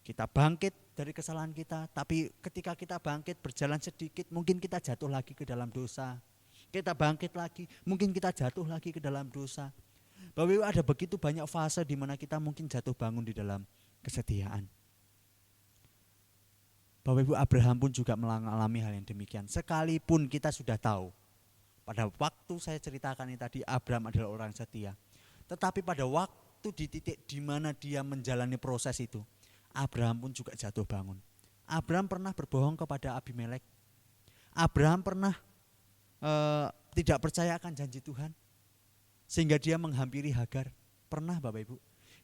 Kita bangkit dari kesalahan kita, tapi ketika kita bangkit berjalan sedikit, mungkin kita jatuh lagi ke dalam dosa. Kita bangkit lagi, mungkin kita jatuh lagi ke dalam dosa. Bahwa ada begitu banyak fase di mana kita mungkin jatuh bangun di dalam kesetiaan. Bapak Ibu, Abraham pun juga mengalami hal yang demikian. Sekalipun kita sudah tahu, pada waktu saya ceritakan ini tadi, Abraham adalah orang setia. Tetapi pada waktu di titik di mana dia menjalani proses itu, Abraham pun juga jatuh bangun. Abraham pernah berbohong kepada Abimelek. Abraham pernah tidak percaya akan janji Tuhan, sehingga dia menghampiri Hagar. Pernah Bapak Ibu,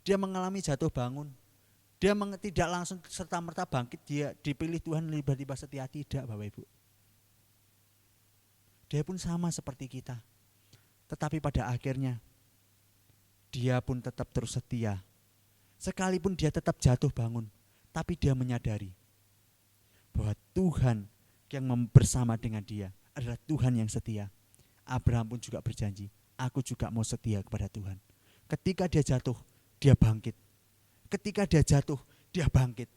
dia mengalami jatuh bangun. Dia tidak langsung serta-merta bangkit, dia dipilih Tuhan tiba-tiba setia, tidak Bapak Ibu. Dia pun sama seperti kita. Tetapi pada akhirnya dia pun tetap terus setia. Sekalipun dia tetap jatuh bangun, tapi dia menyadari bahwa Tuhan yang bersama dengan dia adalah Tuhan yang setia. Abraham pun juga berjanji, aku juga mau setia kepada Tuhan. Ketika dia jatuh, dia bangkit. Ketika dia jatuh, dia bangkit.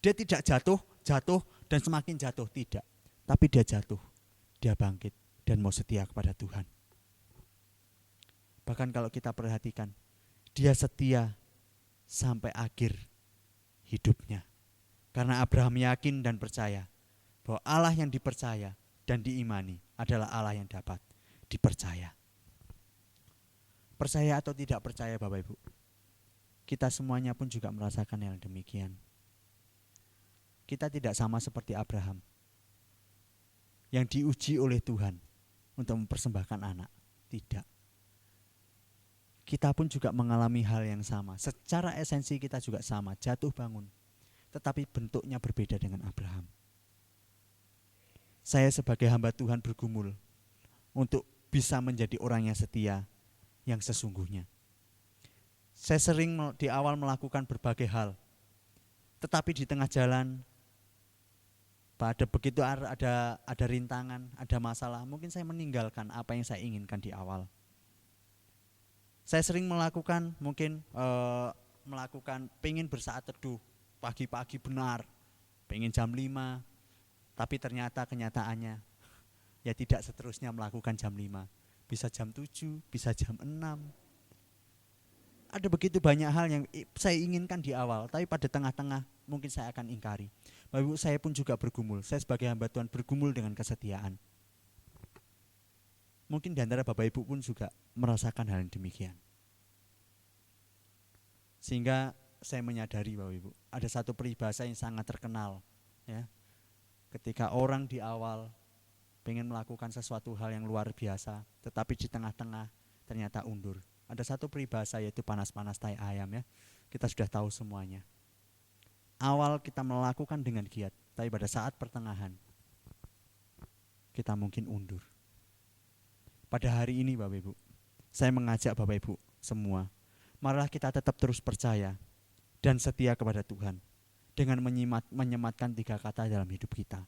Dia tidak jatuh dan semakin jatuh, tidak. Tapi dia jatuh, dia bangkit dan mau setia kepada Tuhan. Bahkan kalau kita perhatikan, dia setia sampai akhir hidupnya. Karena Abraham yakin dan percaya bahwa Allah yang dipercaya dan diimani adalah Allah yang dapat dipercaya. Percaya atau tidak percaya Bapak Ibu, kita semuanya pun juga merasakan hal demikian. Kita tidak sama seperti Abraham yang diuji oleh Tuhan untuk mempersembahkan anak. Tidak. Kita pun juga mengalami hal yang sama. Secara esensi kita juga sama, jatuh bangun. Tetapi bentuknya berbeda dengan Abraham. Saya sebagai hamba Tuhan bergumul untuk bisa menjadi orang yang setia, yang sesungguhnya. Saya sering di awal melakukan berbagai hal, tetapi di tengah jalan begitu ada rintangan, ada masalah, mungkin saya meninggalkan apa yang saya inginkan di awal. Saya sering melakukan pengen bersaat teduh pagi-pagi benar, pengen jam 5, tapi ternyata kenyataannya ya tidak seterusnya melakukan jam 5, bisa jam 7, bisa jam 6. Ada begitu banyak hal yang saya inginkan di awal, tapi pada tengah-tengah mungkin saya akan ingkari. Bapak Ibu, saya pun juga bergumul, saya sebagai hamba Tuhan bergumul dengan kesetiaan. Mungkin di antara Bapak Ibu pun juga merasakan hal yang demikian. Sehingga saya menyadari Bapak Ibu, ada satu peribahasa yang sangat terkenal, ya. Ketika orang di awal pengen melakukan sesuatu hal yang luar biasa, tetapi di tengah-tengah ternyata undur. Ada satu peribahasa yaitu panas-panas tai ayam, ya. Kita sudah tahu semuanya. Awal kita melakukan dengan giat, tapi pada saat pertengahan kita mungkin undur. Pada hari ini Bapak Ibu, saya mengajak Bapak Ibu semua, marilah kita tetap terus percaya dan setia kepada Tuhan dengan menyematkan 3 kata dalam hidup kita.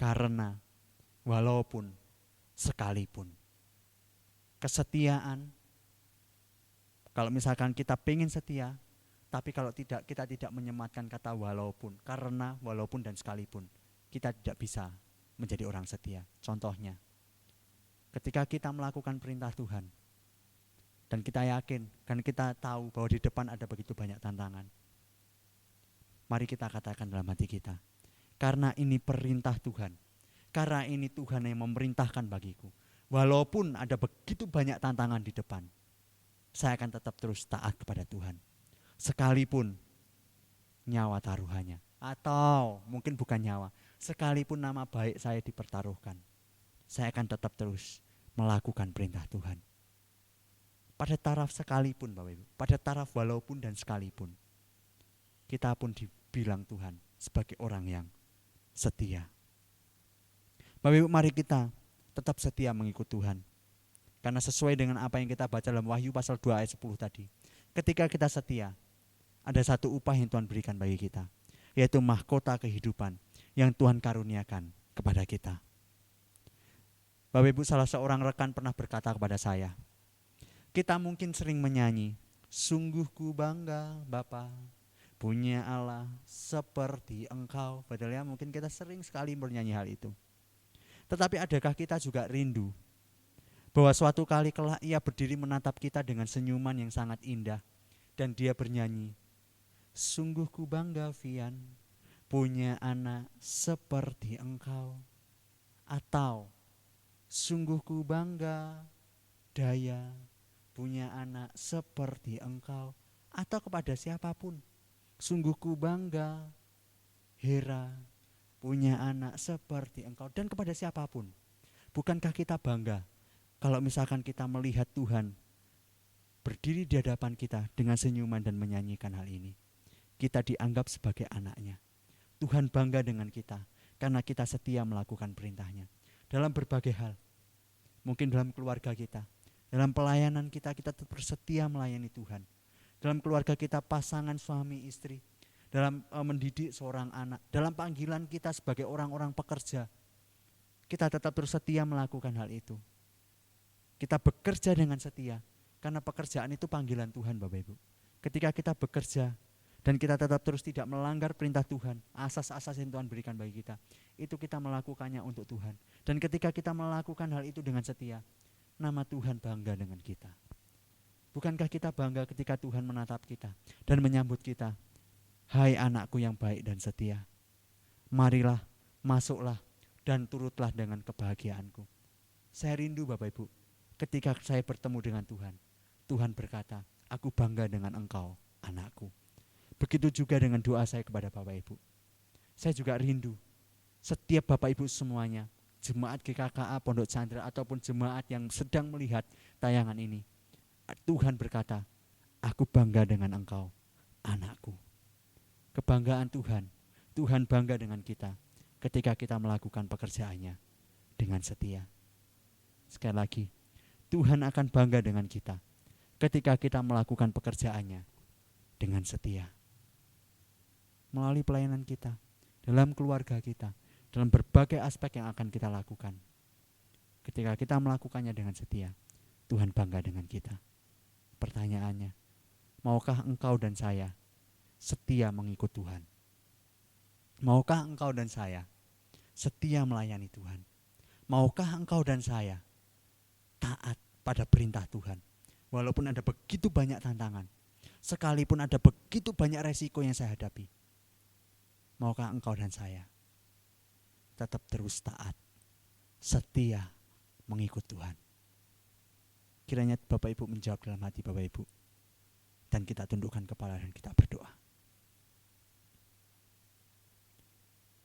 Karena walaupun sekalipun. Kesetiaan, kalau misalkan kita pengen setia, tapi kalau tidak, kita tidak menyematkan kata walaupun, karena, walaupun, dan sekalipun, kita tidak bisa menjadi orang setia. Contohnya, ketika kita melakukan perintah Tuhan, dan kita yakin, dan kita tahu bahwa di depan ada begitu banyak tantangan, mari kita katakan dalam hati kita, karena ini perintah Tuhan, karena ini Tuhan yang memerintahkan bagiku, walaupun ada begitu banyak tantangan di depan, saya akan tetap terus taat kepada Tuhan. Sekalipun nyawa taruhannya, atau mungkin bukan nyawa, sekalipun nama baik saya dipertaruhkan, saya akan tetap terus melakukan perintah Tuhan. Pada taraf sekalipun Bapak Ibu, pada taraf walaupun dan sekalipun, kita pun dibilang Tuhan sebagai orang yang setia. Bapak Ibu, mari kita tetap setia mengikut Tuhan. Karena sesuai dengan apa yang kita baca dalam Wahyu pasal 2 ayat 10 tadi. Ketika kita setia, ada satu upah yang Tuhan berikan bagi kita, yaitu mahkota kehidupan yang Tuhan karuniakan kepada kita. Bapak Ibu, salah seorang rekan pernah berkata kepada saya, kita mungkin sering menyanyi, sungguh ku bangga Bapa, punya Allah seperti Engkau. Padahal ya mungkin kita sering sekali bernyanyi hal itu. Tetapi adakah kita juga rindu bahwa suatu kali kelak Ia berdiri menatap kita dengan senyuman yang sangat indah, dan Dia bernyanyi, sungguh ku bangga Vian, punya anak seperti engkau. Atau sungguh ku bangga daya punya anak seperti engkau. Atau kepada siapapun, sungguh ku bangga Hera punya anak seperti engkau. Dan kepada siapapun, bukankah kita bangga kalau misalkan kita melihat Tuhan berdiri di hadapan kita dengan senyuman dan menyanyikan hal ini? Kita dianggap sebagai anaknya. Tuhan bangga dengan kita karena kita setia melakukan perintahnya. Dalam berbagai hal, mungkin dalam keluarga kita, dalam pelayanan kita, kita tetap setia melayani Tuhan. Dalam keluarga kita, pasangan suami istri, dalam mendidik seorang anak, dalam panggilan kita sebagai orang-orang pekerja, kita tetap terus setia melakukan hal itu. Kita bekerja dengan setia, karena pekerjaan itu panggilan Tuhan Bapak Ibu. Ketika kita bekerja, dan kita tetap terus tidak melanggar perintah Tuhan, asas-asas yang Tuhan berikan bagi kita, itu kita melakukannya untuk Tuhan. Dan ketika kita melakukan hal itu dengan setia, nama Tuhan bangga dengan kita. Bukankah kita bangga ketika Tuhan menatap kita dan menyambut kita? Hai anakku yang baik dan setia, marilah, masuklah, dan turutlah dengan kebahagiaanku. Saya rindu Bapak Ibu, ketika saya bertemu dengan Tuhan, Tuhan berkata, aku bangga dengan engkau, anakku. Begitu juga dengan doa saya kepada Bapak Ibu. Saya juga rindu setiap Bapak Ibu semuanya, jemaat GKKA Pondok Chandra ataupun jemaat yang sedang melihat tayangan ini, Tuhan berkata, aku bangga dengan engkau, anakku. Kebanggaan Tuhan, Tuhan bangga dengan kita ketika kita melakukan pekerjaannya dengan setia. Sekali lagi, Tuhan akan bangga dengan kita ketika kita melakukan pekerjaannya dengan setia. Melalui pelayanan kita, dalam keluarga kita, dalam berbagai aspek yang akan kita lakukan. Ketika kita melakukannya dengan setia, Tuhan bangga dengan kita. Pertanyaannya, maukah engkau dan saya setia mengikut Tuhan? Maukah engkau dan saya setia melayani Tuhan? Maukah engkau dan saya taat pada perintah Tuhan? Walaupun ada begitu banyak tantangan, sekalipun ada begitu banyak resiko yang saya hadapi, maukah engkau dan saya tetap terus taat, setia mengikut Tuhan? Kiranya Bapak Ibu menjawab dalam hati Bapak Ibu, dan kita tundukkan kepala dan kita berdoa.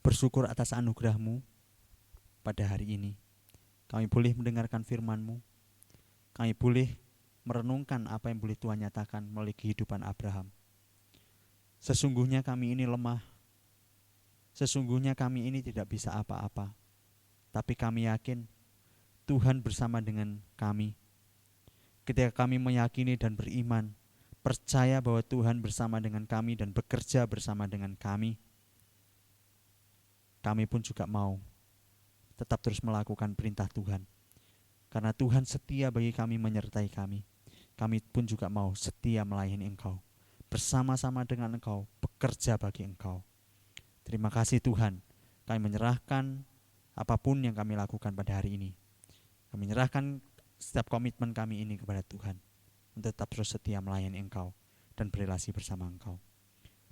Bersyukur atas anugerah-Mu pada hari ini. Kami boleh mendengarkan firman-Mu, kami boleh merenungkan apa yang boleh Tuhan nyatakan melalui kehidupan Abraham. Sesungguhnya kami ini lemah, sesungguhnya kami ini tidak bisa apa-apa, tapi kami yakin Tuhan bersama dengan kami. Ketika kami meyakini dan beriman, percaya bahwa Tuhan bersama dengan kami dan bekerja bersama dengan kami, kami pun juga mau tetap terus melakukan perintah Tuhan. Karena Tuhan setia bagi kami, menyertai kami. Kami pun juga mau setia melayani Engkau, bersama-sama dengan Engkau, bekerja bagi Engkau. Terima kasih Tuhan, kami menyerahkan apapun yang kami lakukan pada hari ini. Kami menyerahkan setiap komitmen kami ini kepada Tuhan, untuk tetap terus setia melayani Engkau dan berelasi bersama Engkau.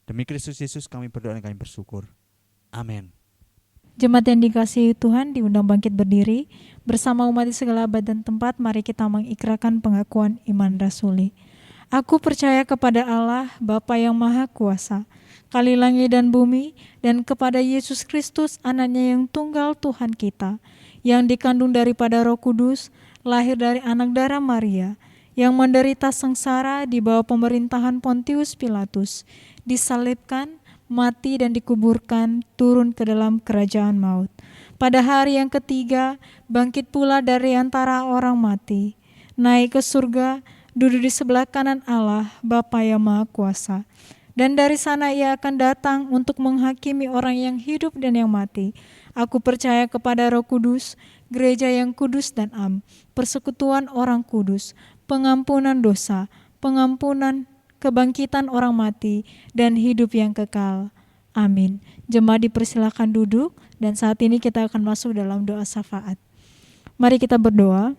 Demi Kristus Yesus kami berdoa dan kami bersyukur. Amin. Jemaat yang dikasihi Tuhan, diundang bangkit berdiri. Bersama umat di segala abad dan tempat, mari kita mengikrarkan pengakuan iman rasuli. Aku percaya kepada Allah, Bapa yang Maha Kuasa, Kali langit dan bumi, dan kepada Yesus Kristus, anaknya yang tunggal Tuhan kita, yang dikandung daripada Roh Kudus, lahir dari anak darah Maria, yang menderita sengsara di bawah pemerintahan Pontius Pilatus, disalibkan, mati dan dikuburkan, turun ke dalam kerajaan maut. Pada hari yang ketiga, bangkit pula dari antara orang mati, naik ke surga, duduk di sebelah kanan Allah, Bapa yang Maha Kuasa. Dan dari sana ia akan datang untuk menghakimi orang yang hidup dan yang mati. Aku percaya kepada Roh Kudus, gereja yang kudus dan am, persekutuan orang kudus, pengampunan dosa, pengampunan kebangkitan orang mati, dan hidup yang kekal. Amin. Jemaat dipersilakan duduk, dan saat ini kita akan masuk dalam doa syafaat. Mari kita berdoa.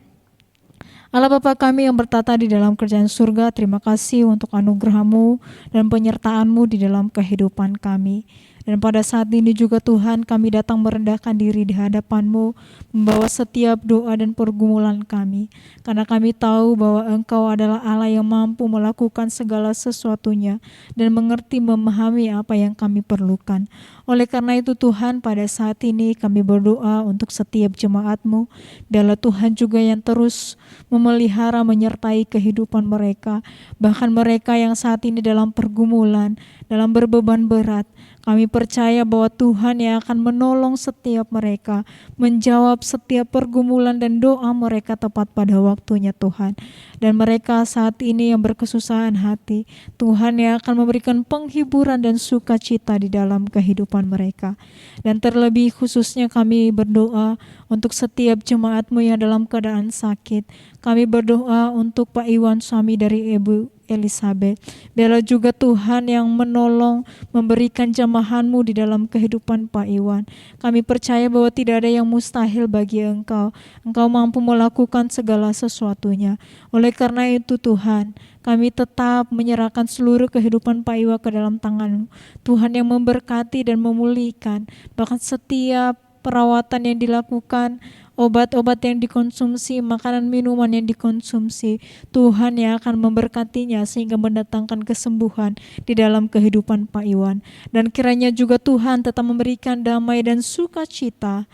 Allah Bapa kami yang bertata di dalam kerajaan surga, terima kasih untuk anugerah-Mu dan penyertaan-Mu di dalam kehidupan kami. Dan pada saat ini juga Tuhan, kami datang merendahkan diri di hadapan-Mu, membawa setiap doa dan pergumulan kami. Karena kami tahu bahwa Engkau adalah Allah yang mampu melakukan segala sesuatunya dan mengerti memahami apa yang kami perlukan. Oleh karena itu Tuhan, pada saat ini kami berdoa untuk setiap jemaat-Mu. Biarlah Tuhan juga yang terus memelihara, menyertai kehidupan mereka. Bahkan mereka yang saat ini dalam pergumulan, dalam berbeban berat, kami percaya bahwa Tuhan yang akan menolong setiap mereka, menjawab setiap pergumulan dan doa mereka tepat pada waktunya Tuhan. Dan mereka saat ini yang berkesusahan hati, Tuhan yang akan memberikan penghiburan dan sukacita di dalam kehidupan mereka. Dan terlebih khususnya kami berdoa untuk setiap jemaat-Mu yang dalam keadaan sakit. Kami berdoa untuk Pak Iwan, suami dari Ibu Elizabeth. Biarlah juga Tuhan yang menolong, memberikan jamahan-Mu di dalam kehidupan Pak Iwan. Kami percaya bahwa tidak ada yang mustahil bagi Engkau. Engkau mampu melakukan segala sesuatunya. Oleh karena itu Tuhan, kami tetap menyerahkan seluruh kehidupan Pak Iwan ke dalam tangan-Mu. Tuhan yang memberkati dan memulihkan, bahkan setiap perawatan yang dilakukan, obat-obat yang dikonsumsi, makanan minuman yang dikonsumsi, Tuhan yang akan memberkatinya sehingga mendatangkan kesembuhan di dalam kehidupan Pak Iwan. Dan kiranya juga Tuhan tetap memberikan damai dan sukacita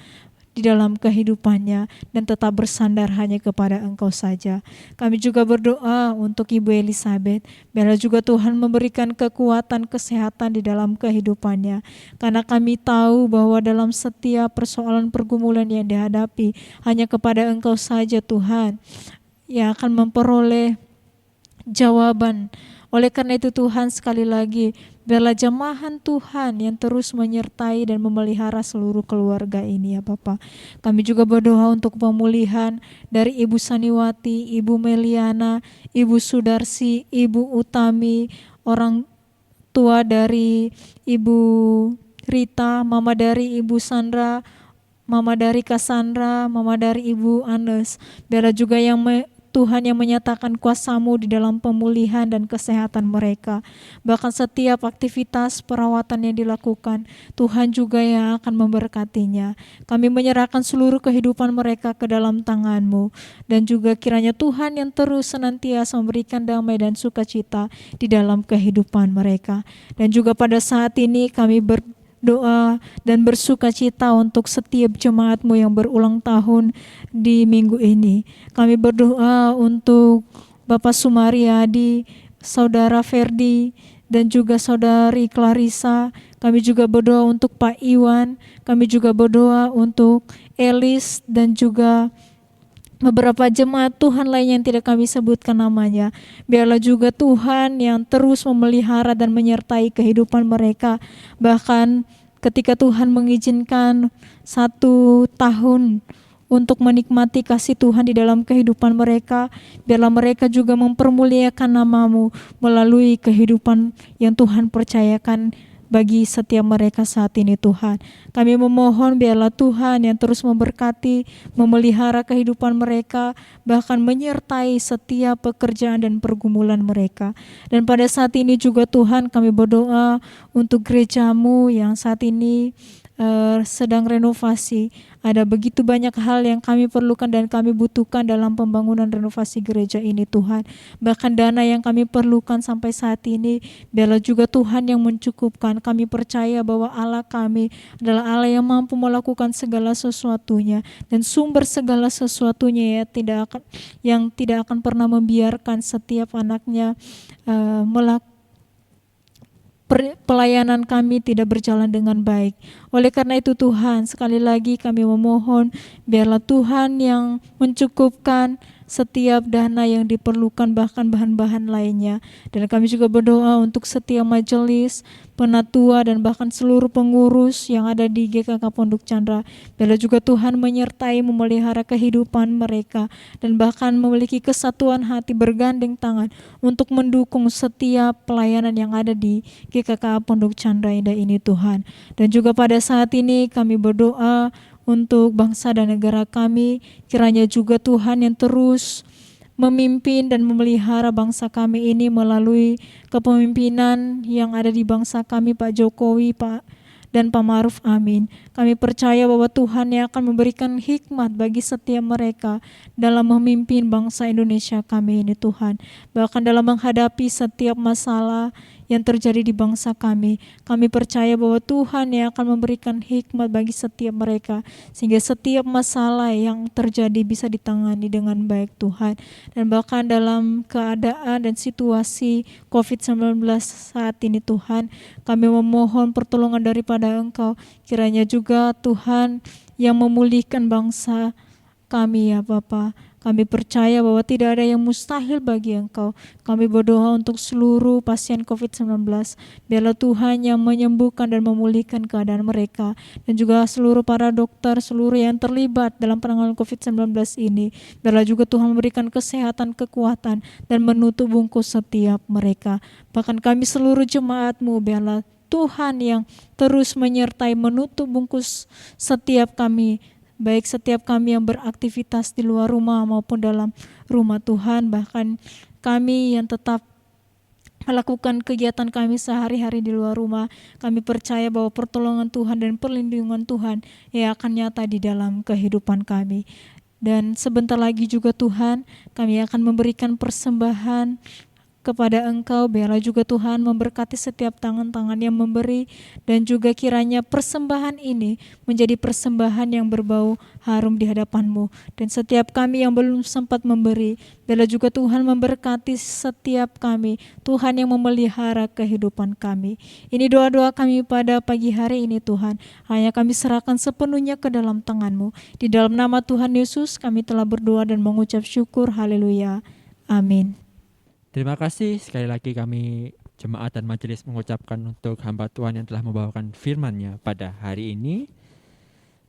di dalam kehidupannya dan tetap bersandar hanya kepada Engkau saja. Kami juga berdoa untuk Ibu Elizabeth, biarlah juga Tuhan memberikan kekuatan, kesehatan di dalam kehidupannya. Karena kami tahu bahwa dalam setiap persoalan pergumulan yang dihadapi, hanya kepada Engkau saja Tuhan yang akan memperoleh jawaban. Oleh karena itu Tuhan, sekali lagi biarlah jamahan Tuhan yang terus menyertai dan memelihara seluruh keluarga ini ya Bapa. Kami juga berdoa untuk pemulihan dari Ibu Saniwati, Ibu Meliana, Ibu Sudarsi, Ibu Utami, orang tua dari Ibu Rita, mama dari Ibu Sandra, mama dari Cassandra, mama dari Ibu Anes. Biarlah juga yang Tuhan yang menyatakan kuasa-Mu di dalam pemulihan dan kesehatan mereka. Bahkan setiap aktivitas perawatan yang dilakukan, Tuhan juga yang akan memberkatinya. Kami menyerahkan seluruh kehidupan mereka ke dalam tangan-Mu. Dan juga kiranya Tuhan yang terus senantiasa memberikan damai dan sukacita di dalam kehidupan mereka. Dan juga pada saat ini kami berdoa dan bersukacita untuk setiap jemaat-Mu yang berulang tahun di minggu ini. Kami berdoa untuk Bapak Sumaryadi, Saudara Ferdi, dan juga Saudari Clarissa. Kami juga berdoa untuk Pak Iwan. Kami juga berdoa untuk Elis dan juga beberapa jemaat Tuhan lain yang tidak kami sebutkan namanya. Biarlah juga Tuhan yang terus memelihara dan menyertai kehidupan mereka. Bahkan ketika Tuhan mengizinkan 1 tahun untuk menikmati kasih Tuhan di dalam kehidupan mereka, biarlah mereka juga mempermuliakan nama-Mu melalui kehidupan yang Tuhan percayakan bagi setiap mereka saat ini Tuhan. Kami memohon biarlah Tuhan yang terus memberkati, memelihara kehidupan mereka, bahkan menyertai setiap pekerjaan dan pergumulan mereka. Dan pada saat ini juga Tuhan kami berdoa untuk gereja-Mu yang saat ini sedang renovasi. Ada begitu banyak hal yang kami perlukan dan kami butuhkan dalam pembangunan renovasi gereja ini Tuhan. Bahkan dana yang kami perlukan sampai saat ini, biarlah juga Tuhan yang mencukupkan. Kami percaya bahwa Allah kami adalah Allah yang mampu melakukan segala sesuatunya dan sumber segala sesuatunya yang tidak akan pernah membiarkan setiap anaknya pelayanan kami tidak berjalan dengan baik. Oleh karena itu Tuhan, sekali lagi kami memohon biarlah Tuhan yang mencukupkan setiap dana yang diperlukan, bahkan bahan-bahan lainnya. Dan kami juga berdoa untuk setiap majelis, penatua dan bahkan seluruh pengurus yang ada di GKK Pondok Chandra. Biarlah juga Tuhan menyertai, memelihara kehidupan mereka dan bahkan memiliki kesatuan hati, bergandeng tangan untuk mendukung setiap pelayanan yang ada di GKK Pondok Chandra Indah ini Tuhan. Dan juga pada saat ini kami berdoa untuk bangsa dan negara kami, kiranya juga Tuhan yang terus memimpin dan memelihara bangsa kami ini melalui kepemimpinan yang ada di bangsa kami, Pak Jokowi, Pak dan Pak Maruf. Amin. Kami percaya bahwa Tuhan yang akan memberikan hikmat bagi setiap mereka dalam memimpin bangsa Indonesia kami ini Tuhan. Bahkan dalam menghadapi setiap masalah yang terjadi di bangsa kami. Kami percaya bahwa Tuhan yang akan memberikan hikmat bagi setiap mereka, sehingga setiap masalah yang terjadi bisa ditangani dengan baik Tuhan. Dan bahkan dalam keadaan dan situasi COVID-19 saat ini Tuhan, kami memohon pertolongan daripada Engkau. Kiranya juga Tuhan yang memulihkan bangsa kami ya Bapa. Kami percaya bahwa tidak ada yang mustahil bagi Engkau. Kami berdoa untuk seluruh pasien COVID-19. Biarlah Tuhan yang menyembuhkan dan memulihkan keadaan mereka. Dan juga seluruh para dokter, seluruh yang terlibat dalam penanganan COVID-19 ini. Biarlah juga Tuhan memberikan kesehatan, kekuatan, dan menutup bungkus setiap mereka. Bahkan kami seluruh jemaat-Mu, biarlah Tuhan yang terus menyertai menutup bungkus setiap kami, baik setiap kami yang beraktivitas di luar rumah maupun dalam rumah Tuhan, bahkan kami yang tetap melakukan kegiatan kami sehari-hari di luar rumah. Kami percaya bahwa pertolongan Tuhan dan perlindungan Tuhan yang akan nyata di dalam kehidupan kami. Dan sebentar lagi juga Tuhan, kami akan memberikan persembahan kepada Engkau. Biarlah juga Tuhan memberkati setiap tangan-tangan yang memberi, dan juga kiranya persembahan ini menjadi persembahan yang berbau harum di hadapan-Mu. Dan setiap kami yang belum sempat memberi, biarlah juga Tuhan memberkati setiap kami, Tuhan yang memelihara kehidupan kami. Ini doa-doa kami pada pagi hari ini Tuhan, hanya kami serahkan sepenuhnya ke dalam tangan-Mu. Di dalam nama Tuhan Yesus kami telah berdoa dan mengucap syukur. Haleluya. Amin. Terima kasih sekali lagi kami jemaat dan majelis mengucapkan untuk hamba Tuhan yang telah membawakan firman-Nya pada hari ini.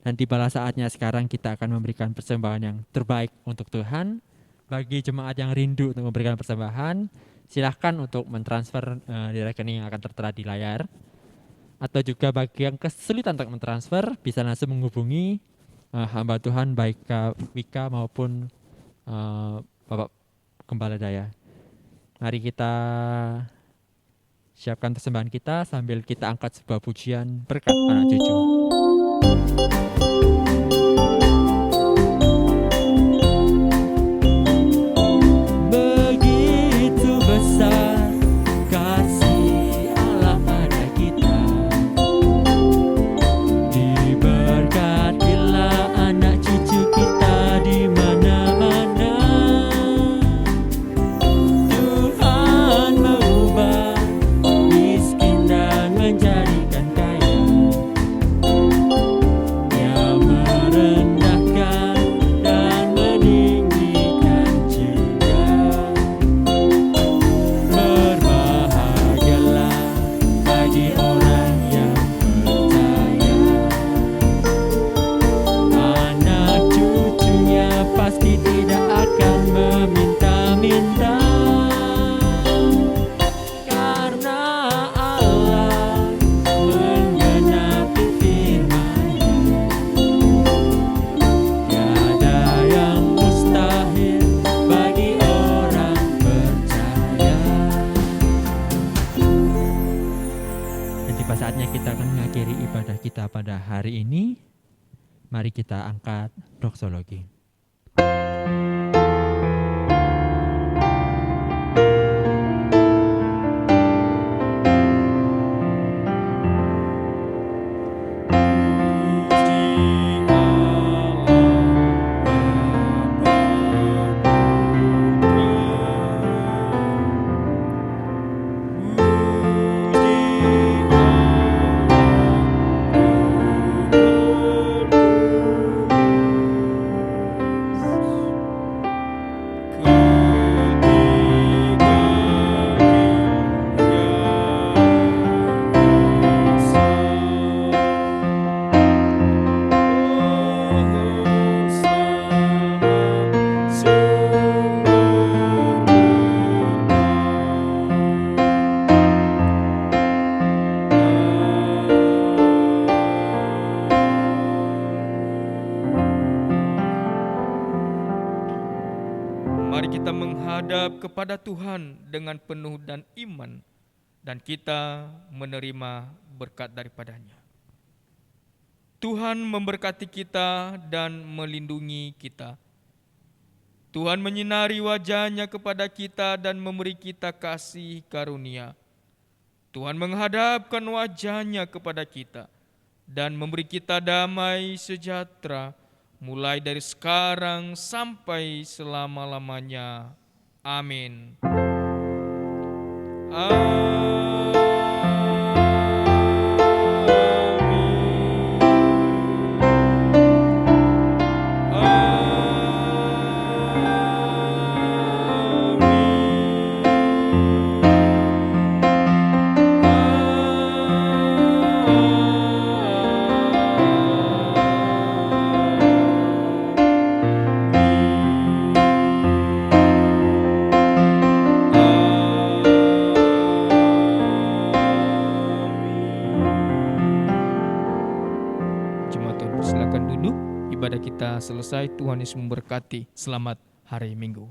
Dan tibalah saatnya sekarang kita akan memberikan persembahan yang terbaik untuk Tuhan. Bagi jemaat yang rindu untuk memberikan persembahan, silahkan untuk mentransfer di rekening yang akan tertera di layar. Atau juga bagi yang kesulitan untuk mentransfer, bisa langsung menghubungi hamba Tuhan baik Kak Wika maupun Bapak Gembala Daya. Mari kita siapkan persembahan kita sambil kita angkat sebuah pujian berkat anak cucu. Begitu besar kasih Allah pada kita, diberkatilah anak cucu kita di mana-mana. Tuhan mengubah miskin dan menjadikan kaya. Dia merendahkan dan meninggikan juga. Berbahagialah bagi orang yang percaya. Anak cucunya pasti tidak akan meminta-minta, karena Allah menggenapi firman-Nya. Tiada yang mustahil bagi orang percaya. Dan tiba saatnya kita akan mengakhiri ibadah kita pada hari ini. Mari kita angkat doksologi. Mari kita menghadap kepada Tuhan dengan penuh dan iman, dan kita menerima berkat daripadanya. Tuhan memberkati kita dan melindungi kita. Tuhan menyinari wajah-Nya kepada kita dan memberi kita kasih karunia. Tuhan menghadapkan wajah-Nya kepada kita dan memberi kita damai sejahtera, mulai dari sekarang sampai selama-lamanya. Amin. Jemaat Tuhan, silakan duduk. Ibadah kita selesai. Tuhan Yesus memberkati. Selamat hari Minggu.